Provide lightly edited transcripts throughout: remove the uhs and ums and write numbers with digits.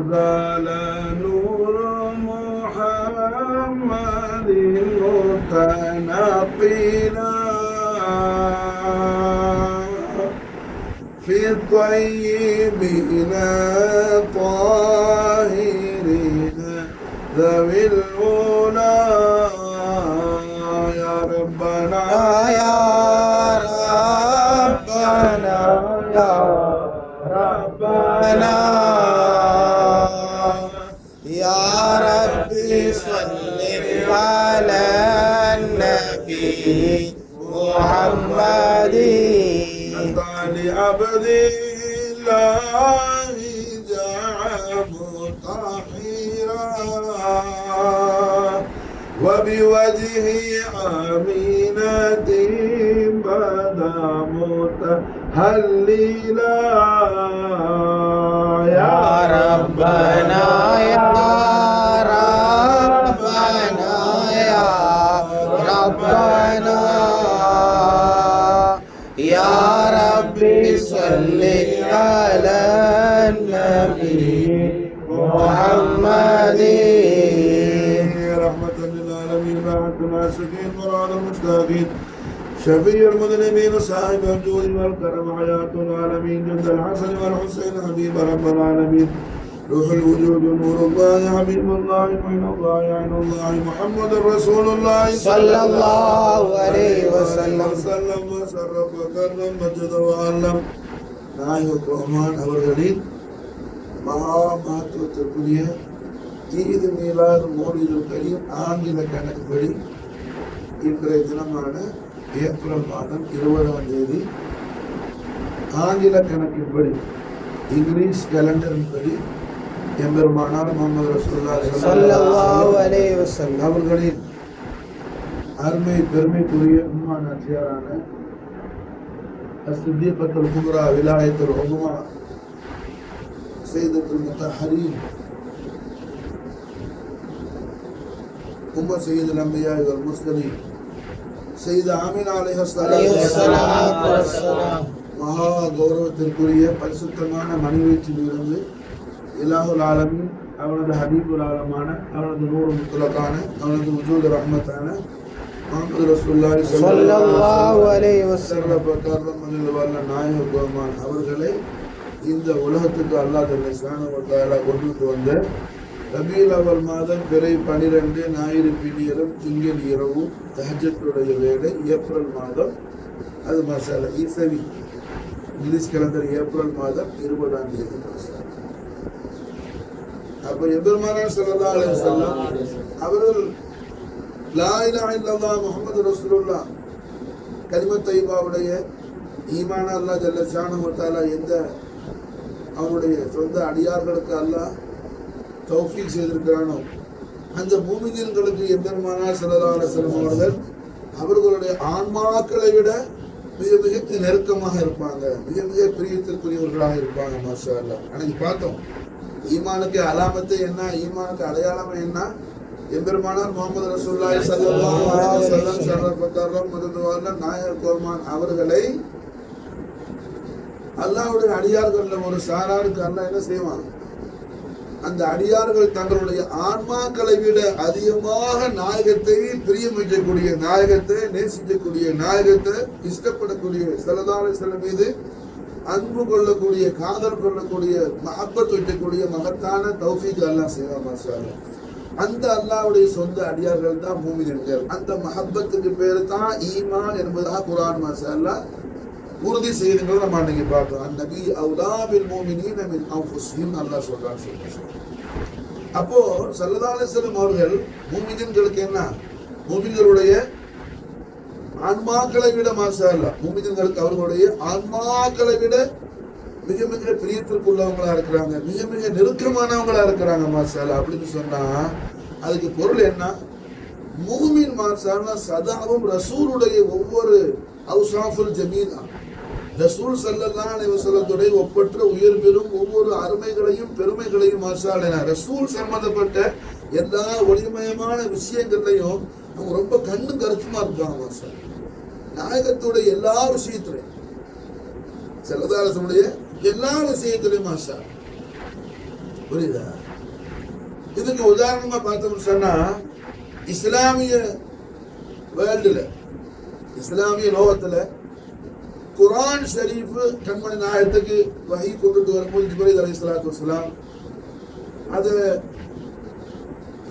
زال نور محمد متنقلا في الطيبين الطاهرين ذوي الأولى يا ربنا يا ربنا يا ربنا يا ربي صل على النبي محمد لعبد الله جعل طهيرا وبوجهه آمينة بدا متهللا يا ربنا يا ربنا يا ربنا يا ربي صل على النبي محمد رحمة للعالمين بعد الناسكين مراد المشتاقين شفيع المذنبين صاحب الجود والكرم حياة العالمين جند الحسن والحسين حبيب رب العالمين روح الوجود نور الله حبيب الله معين الله عين الله محمد رسول الله صلى الله عليه وسلم وشرف وكرم مجد وعلم நாயக ரஹ்மான் அவர்களின் மகா மகத்துவத்திற்குரிய ஈது மீலாது மௌலிதுல் கரீம் ஆங்கில கணக்குப்படி இன்றைய தினமான ஏப்ரல் மாதம் 20ஆம் தேதி ஆங்கில கணக்கின்படி இங்கிலீஷ் கேலண்டரின்படி எம்பெருமானார் முஹம்மது ரசூலுல்லாஹி ஸல்லல்லாஹு அலைஹி வஸல்லம் அவர்களின் அருமை பெருமைக்குரிய உம்மானாச்சியாரான அஸ்ஸித்தீகத்துல் குப்ரா விலாயத்துல் உஸ்மா சையதத்துல் முத்தஹரீன் சையதுல் அன்பியா வல் முர்சலீன் சையது ஆமினா அலைஹிஸ்ஸலாத்து வஸ்ஸலாம் மகா கௌரவத்திற்குரிய பரிசுத்தமான மனைவியத்தில் இருந்து இலாஹுல் ஆலமீன் அவனது ஹபீபுல் ஆலமான அவனது நூறு முத்துலக்கான அவனது உஜூத் ரஹ்மத்தான முஹம்மது ரசூலுல்லாஹி ஸல்லல்லாஹு அலைஹி வஸல்லம் நாயக கோமான் அவர்களை இந்த உலகத்துக்கு அல்லாஹ் சுப்ஹானஹு வ தஆலா கொண்டு வந்த ரபீல் அவல் மாதம் பிறை 12 ஞாயிறு பின்னிரவும் திங்கள் இரவும் தஹஜ்ஜுடைய வேளை ஏப்ரல் மாதம் அது மாஷாஅல்லா ஈசவி இங்கிலீஷ் கேலண்டர் ஏப்ரல் மாதம் 20ஆம் தேதி மாஷாஅல்லா. அப்ப எபெருமானார் ஸல்லல்லாஹு அலைஹி வஸல்லம் அவர்கள் லா இலாஹா இல்லல்லாஹ் முஹம்மது ரசூலுல்லாஹ் கலிமத் தய்யிபாவுடைய ஈமான அல்லாஹ் ஜல்ல ஷானஹு வ தஆலா எந்த அவருடைய சொந்த அடியார்களுக்கு அல்லாஹ் தௌஃபீக் செய்திருக்கிறானோ அந்த மூமின்களுக்கு எம்பெருமானார் ஸல்லல்லாஹு அலைஹி வஸல்லம் அவர்களுடைய ஆன்மாக்களை விட மிக மிக நெருக்கமாக இருப்பாங்க, மிக மிக பிரியத்திற்குரியவர்களாக இருப்பாங்க மாஷா அல்லாஹ். அன்னைக்கு பார்த்தோம் ஈமானுக்கு அலாமத்து என்ன, ஈமானுக்கு அடையாளம் என்ன. எம்பெருமானார் முஹம்மது ரசூலுல்லாஹி ஸல்லல்லாஹு அலைஹி வஸல்லம் ஷரஃபத்தர்ரம் மததுவான நாயக கோமான் அவர்களை அல்லாஹ்வுடைய அடியார்கள்ல ஒரு சாராருக்கு அல்லாஹ் என்ன செய்வான், அந்த அடியார்கள் தங்களுடைய ஆன்மாக்களை விட அதிகமாக நாயகத்தை பிரியமிக்கக்கூடிய, நாயகத்தை நேசிக்கக்கூடிய, நாயகத்தை இஷ்டப்படக்கூடிய, ஸல்லல்லாஹு அலைஹி வஸல்லம் மீது அன்பு கொள்ளக்கூடிய, காதல் கொள்ளக்கூடிய, மஹப்பத் வைக்கக்கூடிய மகத்தான தௌஃபீக் அல்லாஹ் செய்வான் மாஷா அல்லாஹ். அந்த அல்லாஹ்வுடைய சொந்த அடியார்கள் தான் மூமின்கள். அந்த மஹப்பத்துக்கு பேரு தான் ஈமான் என்பதாக குர்ஆன் மாஷா அல்லாஹ் உறுதி செய்திகளை நம்ம அன்னைக்கு பார்த்தோம். அந்நபி அவுலா பில் முஃமினீன மின் அன்ஃபுஸிஹிம் அல்லாஹ் சொல்றான். அப்போ ஸல்லல்லாஹு அலைஹி வஸல்லம் அவர்கள் மூமின்களுக்கு என்ன, மூமின்களுடைய ஆன்மாக்களை விட மாஷா அல்லாஹ், மூமின்களுக்கு அவர்களுடைய ஆன்மாக்களை விட மிக மிக பிரியத்திற்குள்ளவங்களா இருக்கிறாங்க, மிக மிக நெருக்கமானவங்களா இருக்கிறாங்க மாஷா அல்லாஹ். அப்படின்னு சொன்னா அதுக்கு பொருள் என்ன, மூமின் மாஷா அல்லாஹ் சதாவும் ரசூலுடைய ஒவ்வொரு அவுசாஃபுல் ஜமீலா, ரசூல் ஸல்லல்லாஹு அலைஹி வஸல்லத்துடைய ஒப்பற்ற உயர் பெறும் ஒவ்வொரு அருமைகளையும் பெருமைகளையும் மாஷா அல்லாஹ் ரசூல் சம்பந்தப்பட்ட எல்லா ஒளிமயமான விஷயங்கள்லையும் அவங்க ரொம்ப கண்ணும் கருத்துமா இருப்பாங்க மாஷா அல்லாஹ். நாயகத்துடைய எல்லா விஷயத்திலையும், ஸல்லல்லாஹு அலைஹி வஸல்லம் எல்லா விஷயத்திலையும் மாஷா அல்லாஹ். புரியுதா? இதுக்கு உதாரணமா பார்த்தோம்னு சொன்னா, இஸ்லாமிய வேர்ல்டுல, இஸ்லாமிய லோகத்துல குர்ஆன் ஷரீஃப் கண்மணி நாயகத்துக்கு வஹி கொண்டுட்டு வரும்போது ஜிப்ரீல் அலைஹிஸ்ஸலாத்து வஸ்ஸலாம் அதை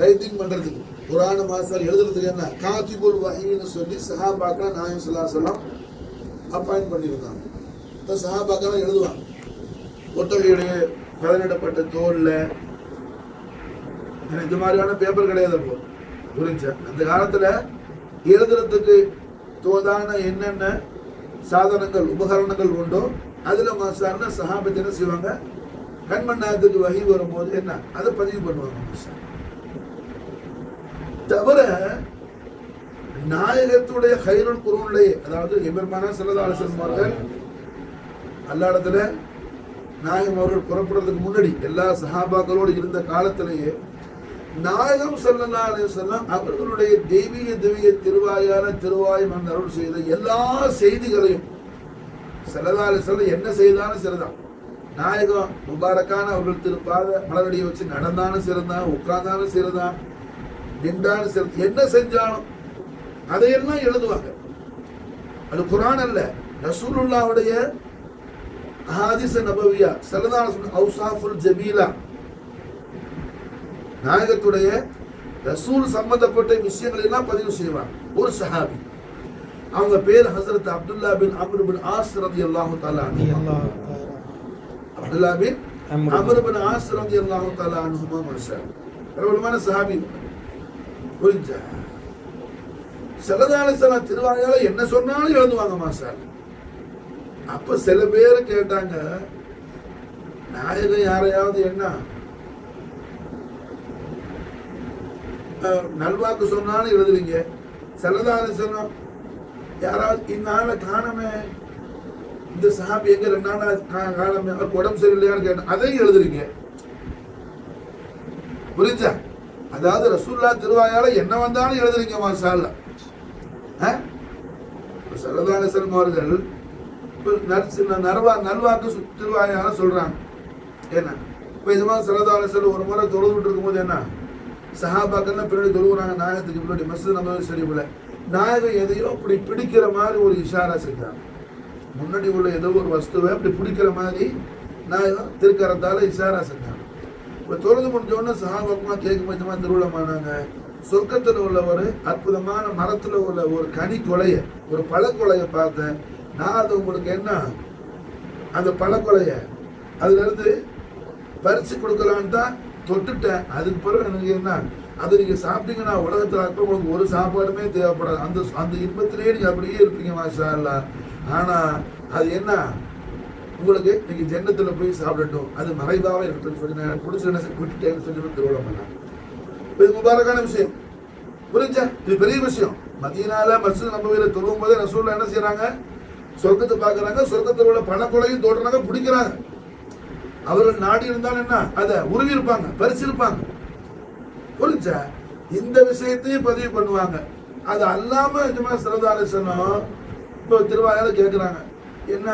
ரைட்டிங் பண்றதுக்கு, குர்ஆன் மாஸ்டர் எழுதுறதுக்கு என்ன காத்திபுல் வஹீன்னு சொல்லி சஹாபாக்கள் நாயகம் ஸல்லல்லாஹு அலைஹி வஸல்லம் அப்பாயிண்ட் பண்ணியிருந்தாங்க. இப்போ சஹாபாக்கள் எழுதுவாங்க, ஒட்டகையுடைய பதனிடப்பட்ட தோல்ல. இந்த மாதிரியான பேப்பர் கிடையாது. அப்போ புரிஞ்சா அந்த காலத்துல எழுதுறதுக்கு தோதான என்னென்ன சாதனங்கள் உபகரணங்கள் உண்டோ அதுல மாசான சஹாபத் என்ன செய்வாங்க, கண்மண்ணாயத்துக்கு வஹி வரும்போது என்ன அதை பதிவு பண்ணுவாங்க. தவிர நாயகத்துடைய கைருள் குருனுடைய, அதாவது எம்பெருமானா ஸல்லல்லாஹு அலைஹி வஸல்லம் அவர்கள் அல்லாஹ்விடத்துல நாயகம் அவர்கள் புறப்படுறதுக்கு முன்னாடி எல்லா சஹாபாக்களோடு இருந்த காலத்திலேயே நாயகம் ஸல்லல்லாஹு அலைஹி வஸல்லம் அவர்களுடைய தெய்வீக திருவாயால திருவாய் மன் அருள் செய்த எல்லா செய்திகளையும் ஸல்லல்லாஹு அலைஹி வஸல்லம் என்ன செய்தாலும் சரிதான். நாயகம் முபாரக்கான அவர்கள் திருப்பாத மலரடியை வச்சு நடந்தாலும் சரிதான், உட்கார்ந்தாலும் சரிதான், நின்றாலும் சரி, என்ன செஞ்சாலும் அதையெல்லாம் எழுதுவாங்க. அது குர்ஆன் அல்ல, ரசூலுல்லாஹ்வுடைய அஹாதீஸ் நபவியா ஸல்லல்லாஹு அலைஹி வஸல்லம் அவுசாஃபுல் ஜமீலா, நாயகத்துடைய ரசூல் சம்பந்தப்பட்ட விஷயங்கள் எல்லாம் பதிவு செய்வாங்க. ஒரு சஹாபி, அவங்க பேர் ஹஸரத் அப்துல்லா பின் அம்ர் பின் ஆஸ் ரலியல்லாஹு தஆலா அன்ஹு. அப்துல்லா பின் அம்ர் பின் ஆஸ் ரலியல்லாஹு தஆலா அன்ஹுமா மர்சல் பிரபலமான சஹாபி. புரிஞ்சா? ஸல்லல்லாஹு அலைஹி வஸல்லம் திருவாயால என்ன சொன்னாலும் எழுதுவாங்க மாஸ்டர். அப்ப சில பேர் கேட்டாங்க, நாயகம் யாரையாவது என்ன நல்வாக்கு சொன்னாலும் எழுதுறீங்க, ஸல்லல்லாஹு அலைஹி வஸல்லம் யாராவது இந்நாள காணமே, இந்த சஹாபி எங்க 2 நாள் காணமே, அவருக்கு உடம்பு சரியில்லையான்னு கேட்டேன், அதையும் எழுதுறீங்க. புரிஞ்சா? அதாவது ரசூலுல்லாஹ் திருவாயால என்ன வந்தாலும் எழுதுறீங்க மாஷா அல்லாஹ். ஸல்லல்லாஹு அலைஹி வஸல்லம் அவர்கள் நல்வாக்கு திருவாயால சொல்றாங்க. என்ன இப்போ இது மாதிரி ஸல்லல்லாஹு அலைஹி வஸல்லம் ஒரு முறை தொழுதுட்டு இருக்கும்போது என்ன சஹாபாக்கள்லாம் பின்னாடி தொழுகிறாங்க நாயகத்துக்கு முன்னாடி மஸ்ஜித் நபவி ஷரீஃப்ல. நாயகம் எதையோ அப்படி பிடிக்கிற மாதிரி ஒரு இஷாரா செஞ்சாங்க. முன்னாடி உள்ள ஏதோ ஒரு வஸ்துவை அப்படி பிடிக்கிற மாதிரி நாயகம் திருக்கரத்தால இஷாரா செஞ்சாங்க. இப்போ தொழுது முடிஞ்சோடனே சஹாபாக்கெல்லாம் கேட்கும் பட்சமா திருவிழமானாங்க. சொர்க்கத்தில் உள்ள ஒரு அற்புதமான மரத்தில் உள்ள ஒரு கனி கொலைய, ஒரு பழக்கொலைய பார்த்தேன். நான் அது உங்களுக்கு என்ன அந்த பழக்கொலைய அதுல இருந்து பறிச்சு கொடுக்கலான்னு தான் தொட்டுட்டேன். அதுக்கு பிறகு எனக்கு என்ன, அது நீங்க சாப்பிட்டீங்கன்னா உலகத்துல அப்ப உங்களுக்கு ஒரு சாப்பாடுமே தேவைப்படாது. அந்த அந்த இன்பத்திலேயே நீங்க அப்படியே இருப்பீங்க மாஷா அல்லாஹ். ஆனா அது என்ன, உங்களுக்கு நீங்க ஜன்னத்துல போய் சாப்பிடட்டும், அது மறைவாக இருக்கட்டும் சொல்லி நான் பிடிச்ச விட்டுட்டேன்னு சொல்லி திருவிழா பண்ணாங்க. இது முபாரக்கான விஷயம். புரிஞ்சா? இது பெரிய விஷயம். மதீனால மஸ்ஜித் நபவியில தொழுவும் போதே ரசூலுல்லாஹ் என்ன செய்யறாங்க, சொர்க்கத்தை பார்க்கறாங்க, சொர்க்கத்தில் உள்ள பணக்கொலையும் தோடுறாங்க, பிடிக்கிறாங்க. அவர்கள் நாடி இருந்தாலும் என்ன அதை உருவி இருப்பாங்க, பறிச்சிருப்பாங்க. புரிஞ்சா? இந்த விஷயத்தையும் பதிவு பண்ணுவாங்க. அது அல்லாம ஸல்லல்லாஹு அலைஹி வஸல்லம் இப்போ திருவாயால கேட்கிறாங்க, என்ன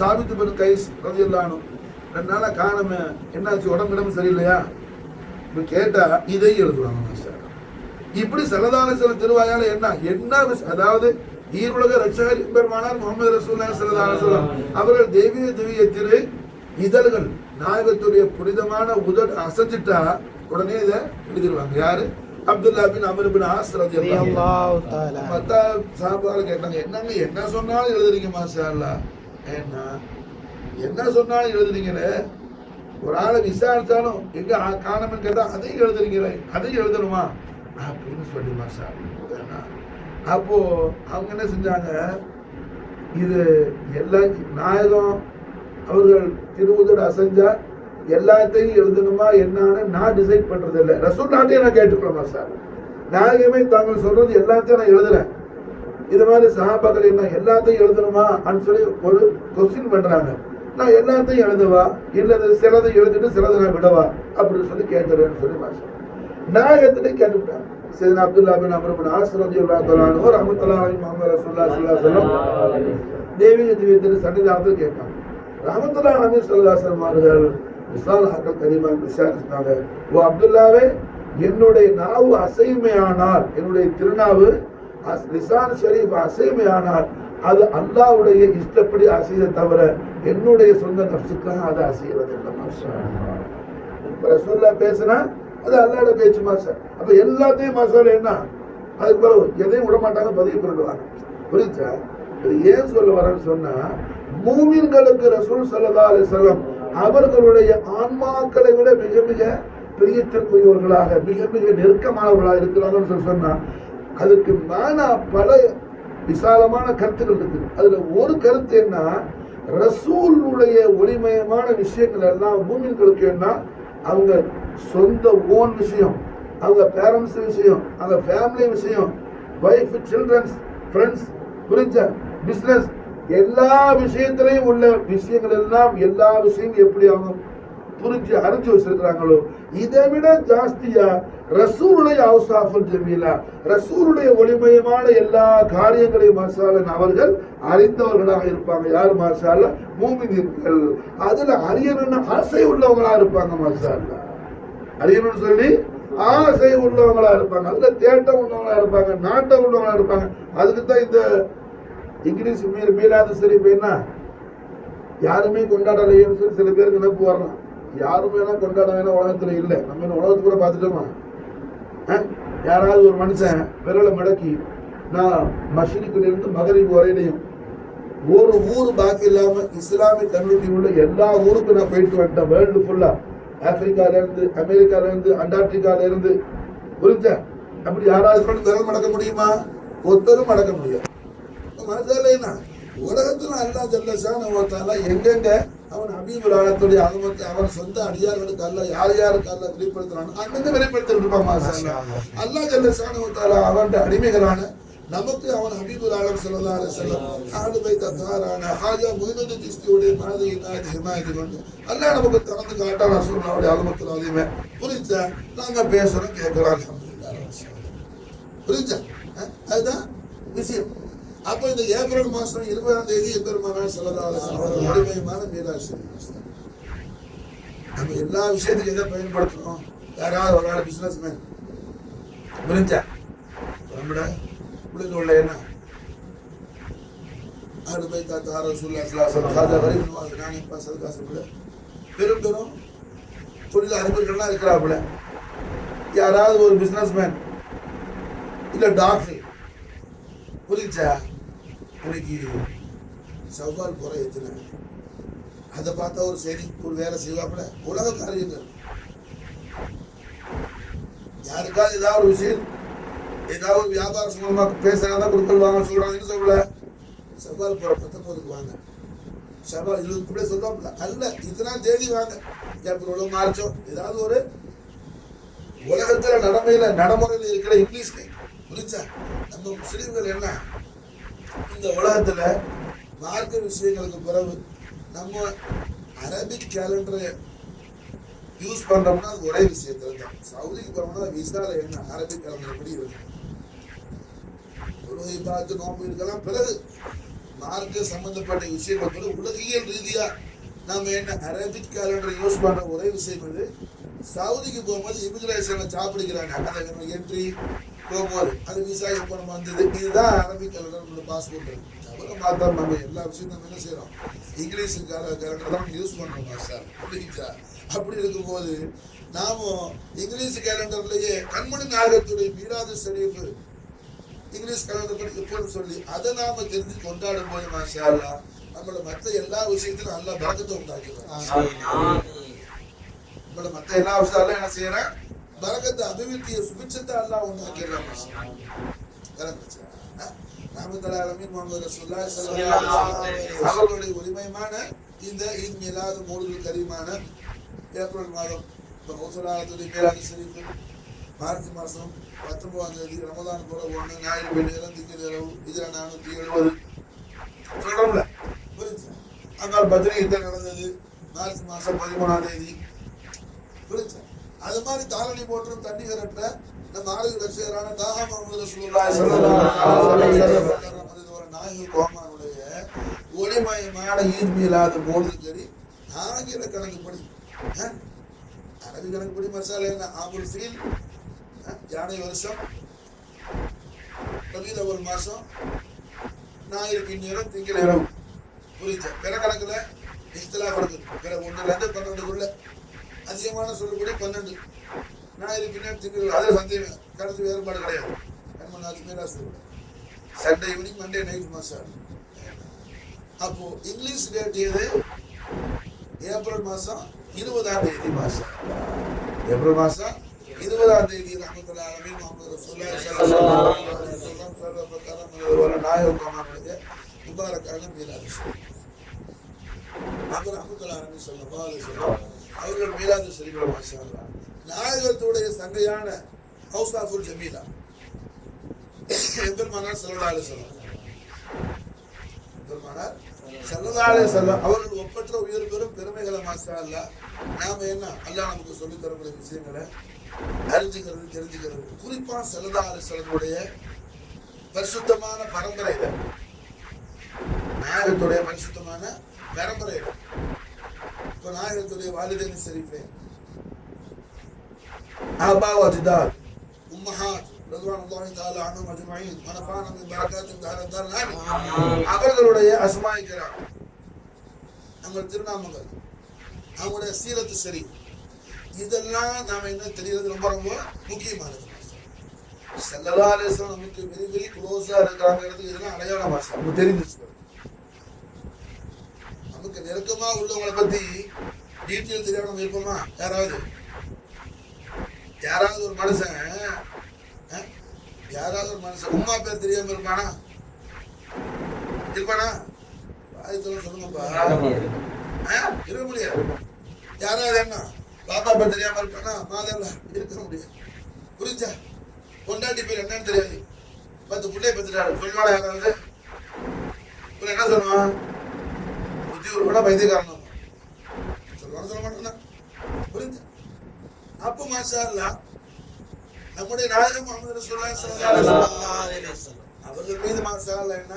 சாபித் பின் கைஸ் ரலியல்லாஹு அன்ஹு 2 நாளா காணமே, என்னாச்சு, உடம்பு சரியில்லையா இப்ப கேட்டா இதை எழுதுவாங்க. இப்படி ஸல்லல்லாஹு அலைஹி வஸல்லம் திருவாயால என்ன அதாவது ஈருலக ரட்சகர் பெருமானார் முஹம்மது ரசூலுல்லாஹி ஸல்லல்லாஹு அலைஹி வஸல்லம் அவர்கள் தெய்வீக திரு இதழ்கள் நாயகத்துடைய புனிதமான உதடு அசைச்சிட்டா உடனே இதை எழுதிடுவாங்க. யாரு? அப்துல்லா பின் அம்ர் பின் ஆஸ் ரலியல்லாஹு தஆலா. மத்த சஹாபாக்கள் கேட்டாங்க, என்னங்க என்ன சொன்னாலும் எழுதுறீங்க மாஷா அல்லாஹ், என்ன சொன்னாலும் எழுதுறீங்களே, ஒரு ஆளை விசாரிச்சாலும் எங்க காணாமன்னு கேட்டா அதையும் எழுதுறீங்களே, அதையும் எழுதணுமா அப்படின்னு சொல்லி மாஷா அல்லாஹ். அப்போ அவங்க என்ன செஞ்சாங்க, இது எல்லா நாயகம் அவர்கள் திருவுதடு அசைஞ்சா எல்லாத்தையும் எழுதணுமா என்னன்னு நான் டிசைட் பண்றது இல்லை. ரசூலுல்லாஹ்ட்டே நான் கேட்டுக்கலாமா சார், நாயகமே தாங்கள் சொல்றது எல்லாத்தையும் நான் எழுதுறேன், இது மாதிரி சஹாபாக்கள் என்ன எல்லாத்தையும் எழுதணுமா அப்படின்னு சொல்லி ஒரு கொஸ்டின் பண்றாங்க. நான் எல்லாத்தையும் எழுதுவா இல்ல சிலதை எழுதிட்டு சிலதை நான் விடவா அப்படின்னு சொல்லி கேட்கிறேன்னு சொல்லி மாஷா நாயகத்திலே கேட்டுவிட்டாங்க. சையதுனா அப்துல்லா பின் அம்ர் பின் ஆஸ் ரலியல்லாஹு தஆலா அன்ஹு ரஹ்மத்துல்லாஹி அலைஹி முஹம்மது ரசூலுல்லாஹி ஸல்லல்லாஹு அலைஹி வஸல்லம் தேவிய திவ்யத்தின் சன்னிதானத்தில் கேட்டாங்க. ரஹ்மத்துல்லாஹி அலைஹி ஸல்லல்லாஹு அலைஹி வஸல்லம் அவர்கள் விசாலாக்கள் கரீமான் விசாரிச்சாங்க, ஓ அப்துல்லாவே, என்னுடைய நாவு அசைமையானால், என்னுடைய திருநாவு லிசான் ஷரீஃப் அசைமையானால் அது அல்லாஹ்வுடைய இஷ்டப்படி அசையதை தவிர என்னுடைய சொந்த நப்சுக்காக அது அசைகிறது இல்லை. மாஷா அல்லாஹ். இப்ப ரசூலுல்லாஹ் பேசுனா அது அல்லாஹ்வோட பேச்சு மாஷா. அப்ப எல்லாத்தையும் மசாலா என்ன, அதுக்கு பிறகு எதையும் விட மாட்டாங்க, பதிவு பண்ணிடுவாங்க. புரியுதா? இது ஏன் சொல்ல வரேன்னு சொன்னா, மூமின்களுக்கு ரசூல் ஸல்லல்லாஹு அலைஹி வஸல்லம் அவர்களுடைய ஆன்மாக்களை விட மிக மிக பிரியத்திற்குரியவர்களாக, மிக மிக நெருக்கமானவர்களாக இருக்கிறாங்கன்னு சொன்னா, அதுக்கு நானா பல விசாலமான கருத்துக்கள் இருக்குது. அதுல ஒரு கருத்து என்ன, ரசூலுடைய ஒளிமயமான விஷயங்கள் எல்லாம் மூமின்களுக்கு என்ன, அவங்க சொந்த ஓன் விஷயம், அவங்க பேரண்ட்ஸ் விஷயம், அவங்க ஃபேமிலி விஷயம், வைஃப், சில்ட்ரன்ஸ், ஃப்ரெண்ட்ஸ், புரிஞ்சா, பிசினஸ், எல்லா விஷயத்திலையும் உள்ள விஷயங்கள் எல்லாம், எல்லா விஷயமும் எப்படி அவங்க புரிஞ்சு அறிஞ்சு வச்சிருக்கிறாங்களோ, இதை விட ஜாஸ்தியா ரசூலுடைய அவுசாஃபுல் ஜமீலா, ரசூலுடைய ஒளிமயமான எல்லா காரியங்களையும் மாஷாஅல்லாஹ் அவர்கள் அறிந்தவர்களாக இருப்பாங்க. யார் மாஷாஅல்லாஹ்? மூமின்கள். அதுல அறியணும்னு ஆசை உள்ளவங்களா இருப்பாங்க. மாஷாஅல்லாஹ் அறியணும்னு சொல்லி ஆசை உள்ளவங்களா இருப்பாங்க. அதுல தேட்டம் உள்ளவங்களா இருப்பாங்க, நாட்டம் உள்ளவங்களா இருப்பாங்க. அதுக்கு தான் இந்த இங்கிலீஷ் மீலாது ஷரீஃப் என்ன யாருமே கொண்டாடலையேன்னு சொல்லி சில பேருக்கு நினைப்பு வரலாம். யாருமே கொண்டாட வேணா உலகத்துல இல்லை. நம்ம என்ன உலகத்துக்கு கூட பார்த்துட்டோமா? யாராவது ஒரு மனுஷன் விரலை மடக்கி நான் மஷ்ரிக்ல இருந்து மகரிப் வரையிலையும் ஒரு ஊர் பாக்கி இல்லாம இஸ்லாமிய கம்யூனிட்டி உள்ள எல்லா ஊருக்கும் நான் போயிட்டு வந்துட்டேன். வேர்ல்டு ஃபுல்லா, ஆப்பிரிக்கால இருந்து, அமெரிக்கால இருந்து, அண்டார்டிகால இருந்து. புரிஞ்சா? அப்படி யாராவது விரல் மடக்க முடியுமா? ஒருத்தரும் மடக்க முடியாது. மசாலைனா உலகத்துல அல்லாஹ் ஜல்ல ஷானஹு வ தஆலா எங்கெங்க அவன் ஹபீபுல் ஆலத்துடைய அனுமதி அவன் சொந்த அடியார்களுக்கு அல்லாஹ் யார் யாருக்கு அல்லாஹ் வெளிப்படுத்துறானோ அங்கங்க வெளிப்படுத்திருப்பான். மாஷாஅல்லாஹ். அல்லாஹ் ஜல்ல ஷானஹு வ தஆலா அவனுடைய அடிமைகளான நமக்கு அவன் ஹபீபுல் ஆலம் ஸல்லல்லாஹு அலைஹி வஸல்லம் அஹ்லு பைத் அத்ஹாரான ஹாஜா முஹினுddin சிஸ்தியுடைய மாதிரி ஹிமாயத் கொண்டு அல்லாஹ் நமக்கு திறந்து காட்டான். ரசூலுல்லாஹ்வுடைய அலமத்துல் அலீமே. புரிஞ்சா? நாங்க பேசுறோம், கேட்கிறோம், அல்ஹம்துலில்லாஹ். புரிஞ்சா? அதுதான் விஷயம். அப்ப இந்த ஏப்ரல் மாசம் 20ஆம் தேதி எம்பெருமானார் ஸல்லல்லாஹு அலைஹி வஸல்லம் அடிமையான மீலாது ஷரீஃப். நம்ம எல்லா விஷயத்துக்கும் எதை பயன்படுத்துறோம்? யாராவது ஒரு ஆள் பிசினஸ் மேன் புரிஞ்சா நம்மட உள்ள உள்ள என்ன அறுபை தாத்தா ரசூலுல்லாஹி ஸல்லல்லாஹு அலைஹி வஸல்லம் ஹாஜா கரீம் நானே பாசல் காசுல பெரும் பெரும் தொழில் அதிபர்கள்லாம் இருக்கிறாப்புல. யாராவது ஒரு பிசினஸ் மேன் இல்ல டாக்டர் புரிஞ்சா இன்னைக்கு சவால் குறை எத்தனை அதை பார்த்தா ஒரு செய்தி ஒரு வேலை செய்வாப்புல. உலக காரியங்கள் யாருக்காவது ஏதாவது ஒரு விஷயம், ஏதாவது ஒரு வியாபார சம்பந்தமா பேசுறாதான் கொடுக்கல் வாங்க சொல்றாங்கன்னு சொல்லல. சவால் போற 19க்கு வாங்க, சவால் 20 சொல்லுவாப்புல. அல்ல இத்தனாம் தேதி வாங்க, ஏப்ரலோ மார்ச்சோ, ஏதாவது ஒரு உலகத்துல நடைமுறையில் இருக்கிற இங்கிலீஷ் புரிஞ்சா. நம்ம முஸ்லீம்கள் என்ன இந்த உலகத்துல மார்க்க விஷயங்களுக்கு பிறகு நம்ம அரபிக் கேலண்டரை யூஸ் பண்றோம்னா அது ஒரே விஷயத்துல தான். சவுதிக்கு போறோம்னா விசால என்ன அரபிக் கேலண்டர் எப்படி இருக்கு, உலகை பார்த்து நோம்பு இருக்கலாம். பிறகு மார்க்க சம்பந்தப்பட்ட விஷயங்கள் பிறகு உலகியல் ரீதியா நாம என்ன அரபிக் கேலண்டர் யூஸ் பண்ற ஒரே விஷயம் இது. சவுதிக்கு போகும்போது இமிகிரேஷன்ல சாப்பிடுக்கிறாங்க, அந்த என்ட்ரி போகும்போது அது விசா எப்போ நம்ம வந்தது, இதுதான் அரபிக் கேலண்டர் நம்மளோட பாஸ்போர்ட். அப்புறம் பார்த்தா நம்ம எல்லா விஷயம் நம்ம என்ன செய்யறோம், இங்கிலீஷ் கேலண்டர் தான் யூஸ் பண்றோம் சார். புரியுதா? அப்படி இருக்கும்போது நாம இங்கிலீஷ் கேலண்டர்லயே கண்மணி நாயகத்துடைய மீலாது ஷரீஃப் இங்கிலீஷ் கேலண்டர் படி எப்போன்னு சொல்லி அதை நாம தெரிஞ்சு கொண்டாடும் போது மாஷா அல்லாஹ் நம்மள மற்ற எல்லா விஷயத்திலும் நல்லா பரக்கத்தை உண்டாக்கிறோம். நம்மள மற்ற எல்லா விஷயத்தாலும் என்ன செய்யறேன், பரக்கத்தை, அபிவிருத்தியை, சுபிட்சத்தை எல்லாம் உண்டாக்கிடுறான். அவர்களுடைய ஒளிமயமான இந்த ஈத் மீலாது மௌலிதுல் கரீமான ஏப்ரல் மாதம் மீலாது ஷரீஃப் மார்ச் மாசம் 19ஆம் தேதி ரமதான் போல 1 ஞாயிறு வெள்ளியில திங்கள் இரவு இதில் 470 சொல்றோம்ல. புரிஞ்சு? அதனால பத்ரி யுத்தம் நடந்தது மார்ச் மாசம் 13ஆம் தேதி. புரிஞ்சு? அது மாதிரி தாரணி போற்றும் தண்ணி கரட்ட நம்ம ஆளுக்கு ரசிகரான தாஹா முஹம்மது ரசூலுல்லாஹி ஸல்லல்லாஹு அலைஹி வஸல்லம் நாயகி கோமானுடைய ஒளிமயமான ஈத் மீலாது மௌலிதுல் கரீம் ஆங்கில கணக்குப்படி அரபி கணக்குப்படி மசாலா என்ன? ஆமுல் ஃபீல், யானை வருஷம், ரபீல் அவ்வல் மாசம், ஞாயிறு பின்னேரம், திங்கள் இரவு. புரியுது? பிற கணக்குல இஸ்திலாஃப் இருக்கு. பிற 1லேருந்து 12க்குள்ள அதிகமான சொல்லுபடி 12. ஞாயிறு பின்னேரம், திங்கள், அதுல சந்தேகம் கருத்து வேறுபாடு கிடையாது. நாளைக்கு மேலா சொல்லுவேன். Sunday evening, Monday night masala. அப்போ இங்கிலீஷ் டேட் எது? ஏப்ரல் மாசம் 20ஆம் தேதி மாசம். ஏப்ரல் மாசம் 20ஆம் தேதி ரஹ்மத்துல்லாஹி அலைஹி முஹம்மது ரசூலுல்லாஹி ஸல்லல்லாஹு அலைஹி வஸல்லம் சர்வபகரம் நாயகமானது முபாரக்கான மீலாது. அப்ப ரஹ்மத்துல்லாஹி அலைஹி ஸல்லல்லாஹு அலைஹி வஸல்லம் அவர்கள் மீலாது ஷரீஃப் மாஷாஅல்லாஹ் நாயகத்துடைய சங்கையான ஹவுஸாஃபுல் ஜமீலா எம்பெருமானார் ஸல்லல்லாஹு அலைஹி வஸல்லம் எம்பெருமானார் ஸல்லல்லாஹு அலைஹி வஸல்லம் அவர்கள் ஒப்பற்ற உயர் பெரும் பெருமைகளை மாஷாஅல்லாஹ் நாம என்ன அல்லாஹ் நமக்கு சொல்லித் தரக்கூடிய விஷயங்களை அறிஞ்சுக்கிறது, தெரிஞ்சுக்கிறது. குறிப்பா ஸல்லல்லாஹு அலைஹி வஸல்லமுடைய பரிசுத்தமான பரம்பரையில, நாயகத்துடைய பரிசுத்தமான பரம்பரையில, இப்ப நாயகத்துடைய வாலிதைன் ஷரீஃபே, ஆபா வ அஜ்தாத், உம்மஹாத் ரضوانுல்லாஹி தஆலா அன்ஹும் அஜ்மஈன் வ நஃபஅனா மின் பரகாத்திஹிம் தாரதார் ஆமீன். அவர்களுடைய அஸ்மாஇ கிராம், நம்ம திருநாமங்கள், அவங்களுடைய சீரத்து ஷரீஃப், இதெல்லாம் நாம என்ன தெரிகிறது ரொம்ப ரொம்ப முக்கியமானது. ஸல்லல்லாஹு அலைஹி வஸல்லம் நமக்கு வெரி வெரி க்ளோஸா இருக்காங்கிறது இதெல்லாம் அடையாள மாசம் நமக்கு தெரிஞ்சிச்சு. நமக்கு நெருக்கமா உள்ளவங்களை பத்தி டீட்டெயில் தெரியாம இருப்போமா? யாராவது ஒரு மனுஷன் உம்மா பேர் தெரியாம இருப்பானா? வாய்த்தோட சொல்லுங்கப்பா. இருக்க முடியாது. யாராவது என்ன பாப்பா பேர் தெரியாம இருப்பானா? மாதல்ல இருக்க முடியாது. புரிஞ்சா? பொண்டாட்டி பேர் என்னன்னு தெரியாது, 10 பிள்ளைய பெற்றுட்டாரு சொல்லுவானா? யாராவது என்ன சொல்லுவான்? புத்தி ஒரு கூட பைத்தியக்காரன் சொல்லுவான சொல்ல மாட்டேன்னா? புரிஞ்சா? அப்ப மாஷா அல்லாஹ் நம்முடைய நாயகம் முஹம்மது ரசூலுல்லாஹி ஸல்லல்லாஹு அலைஹி வஸல்லம் அவர்கள் மீது மாஷா அல்லாஹ் என்ன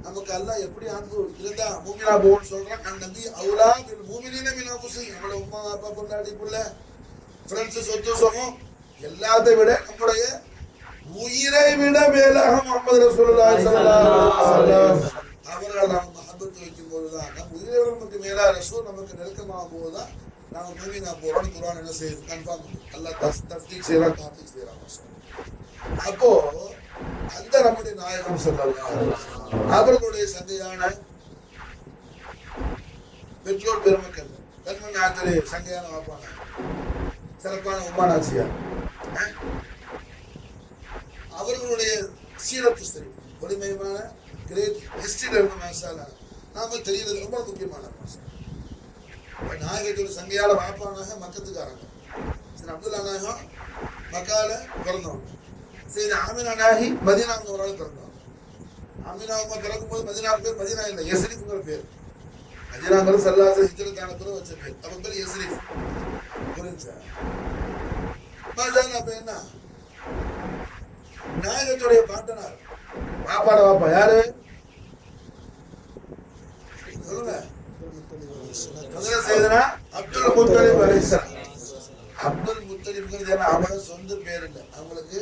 நமக்கு அல்லாஹ் எப்படி அன்பு இருந்தா மூமினா போன்னு சொல்றான். அந்நபி அவுலா பில் மூமினீன மின் அன்ஃபுஸிஹிம். நம்மளோட உம்மா அப்பா பொண்டாட்டி புள்ள ஃப்ரெண்ட்ஸ் சொத்து சுகம் எல்லாத்தை விட நம்முடைய உயிரை விட மேலாக முஹம்மது ரசூலுல்லாஹி ஸல்லல்லாஹு அலைஹி வஸல்லம் அவர்கள் நாம் மஹப்பத் வைக்கும் போதுதான், நம் உயிரை விட நமக்கு மேலா ரசூல் நமக்கு நெருக்கமாகும் போதுதான் நாம மூமினா போறோம். குர்ஆன் என்ன செய்யுது? கன்ஃபார்ம் அல்லாஹ் தஸ்தீக் செய்றான், தாத்தீக் செய்றான். அப்போ அந்த நம்முடைய நாயகம் ஸல்லல்லாஹு அலைஹி வஸல்லம் அவர்களுடைய சங்கையான பெற்றோர் பெருமக்கள், கண்மணி ஆத்தரே சங்கையான வாப்பாங்க, சிறப்பான உம்மானாச்சியா, அவர்களுடைய சீரத்து ஷரீஃப் ஒளிமயமான கிரேட் ஹிஸ்டரியில இருந்த மாசாலா நாம தெரியுறது ரொம்ப முக்கியமான மாசம். நாயகத்தோட சங்கையால வாப்பானாக மக்கத்துக்காரங்க. சரி, அப்துல்லா நாயகம் மக்கால பிறந்தவங்க. சரி, ஆமினா நாயகி மதீனாவுங்க ஒரு ஆள் பிறந்தவங்க. ஆமினாவுமா பிறக்கும்போது மதீனாவுக்கு பேர் மதீனா இல்லை, யஸ்ரிஃப்ங்கிற பேர். மதீனாங்கிறது ஸல்லல்லாஹு அலைஹி ஹிஜ்ரத்தான பிறகு வச்ச பேர். அவன் பேர் யஸ்ரிஃப். புரிஞ்சா? அப்ப என்ன நாயகத்துடைய பாட்டனார் வாப்பாட வாப்பா யாரு சொல்லுங்க? அப்துல் முத்தலிப் அலைஹிஸ்ஸலாம். அப்துல் முத்தலிப்ங்கிறது அவங்களோட சொந்த பேர் இல்லை, அவங்களுக்கு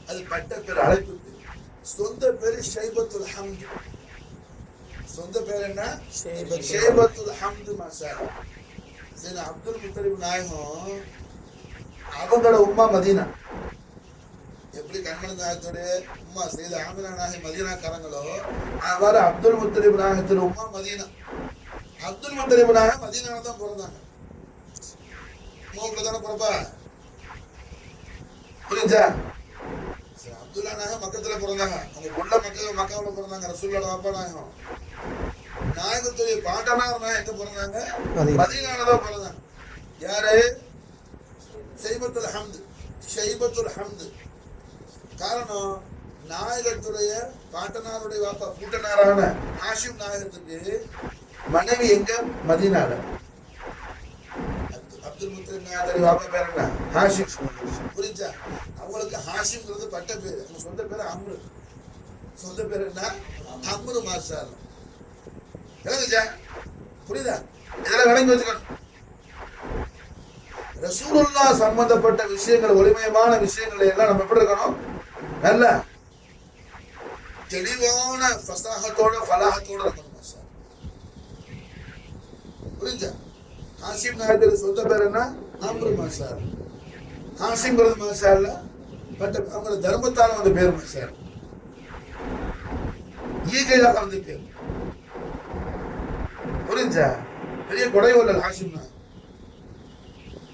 அது பட்ட பேர், அழைப்பு பேர். சொந்த பேரு ஷைபத்துல் ஹம்து. சொந்த பேர் என்ன? ஷைபத்துல் ஹம்து மசாலா. சரி, அப்துல் முத்தலிப் நாயகம் அவங்களோட உம்மா மதீனா. எப்படி கண்மணி நாயகத்துடைய உம்மா செய்த ஆமினா நாயகம் மதீனாக்காரங்களோ அவ்வாறு அப்துல் முத்தலிப் நாயகத்தின் உம்மா மதீனா. அப்துல் முத்தலிப் நாயகம் மதீனால தான் பிறந்தாங்க. மூக்குல தானே பிறப்பா? புரிஞ்சா? சரி, அப்துல்லா நாயகம் மக்கத்துல பிறந்தாங்க. அவங்க புள்ள மக்காவுல பிறந்தாங்க. ரசூலோட வாப்பா நாயகம். நாயகத்துடைய பாட்டனார் நாயகம் எங்க பிறந்தாங்க? மதீனால தான் பிறந்தாங்க. யாரு? ஷைபத்துல் ஹம்து. ஷைபத்துல் ஹம்து காரணம் நாயகத்துடைய பாட்டனாருடைய வாப்பா கூட்டனாரான ஹாஷிம் நாயகத்துக்கு மனைவி எங்க? மதீனால. அப்துல் முத்தலிப் நாயகத்துடைய வாப்பா பேர் என்ன? ஹாஷிம். புரிஞ்சா? அவங்களுக்கு ஹாஷிம்ங்கிறது பட்ட பேர். அவங்க சொந்த பேர் அம்ரு. சொந்த பேர் என்ன? அம்ரு மாஷா அல்லாஹ். விளங்குச்சா? புரியுதா? இதெல்லாம் விளங்கி வச்சுக்கணும். ரசூலுல்லாஹ் சம்பந்தப்பட்ட விஷயங்கள், ஒளிமயமான விஷயங்களை எல்லாம் நம்ம எப்படி இருக்கணும்? நல்ல தெளிவான ஃபஸாஹத்தோட ஃபலாஹத்தோட இருக்கணும். புரிஞ்சா? ஹாஷிம் நாயகர் சொந்த பேர் என்ன? அம்ரு மாஷார். ஹாஷிம்ங்கிறது மாஷார் இல்ல, பட் அவங்களோட தர்மத்தால வந்த பேர் மாஷார், ஈகையாக வந்த பேர். புரிஞ்சா? பெரிய கொடைவல்லல் ஹாஷிம்,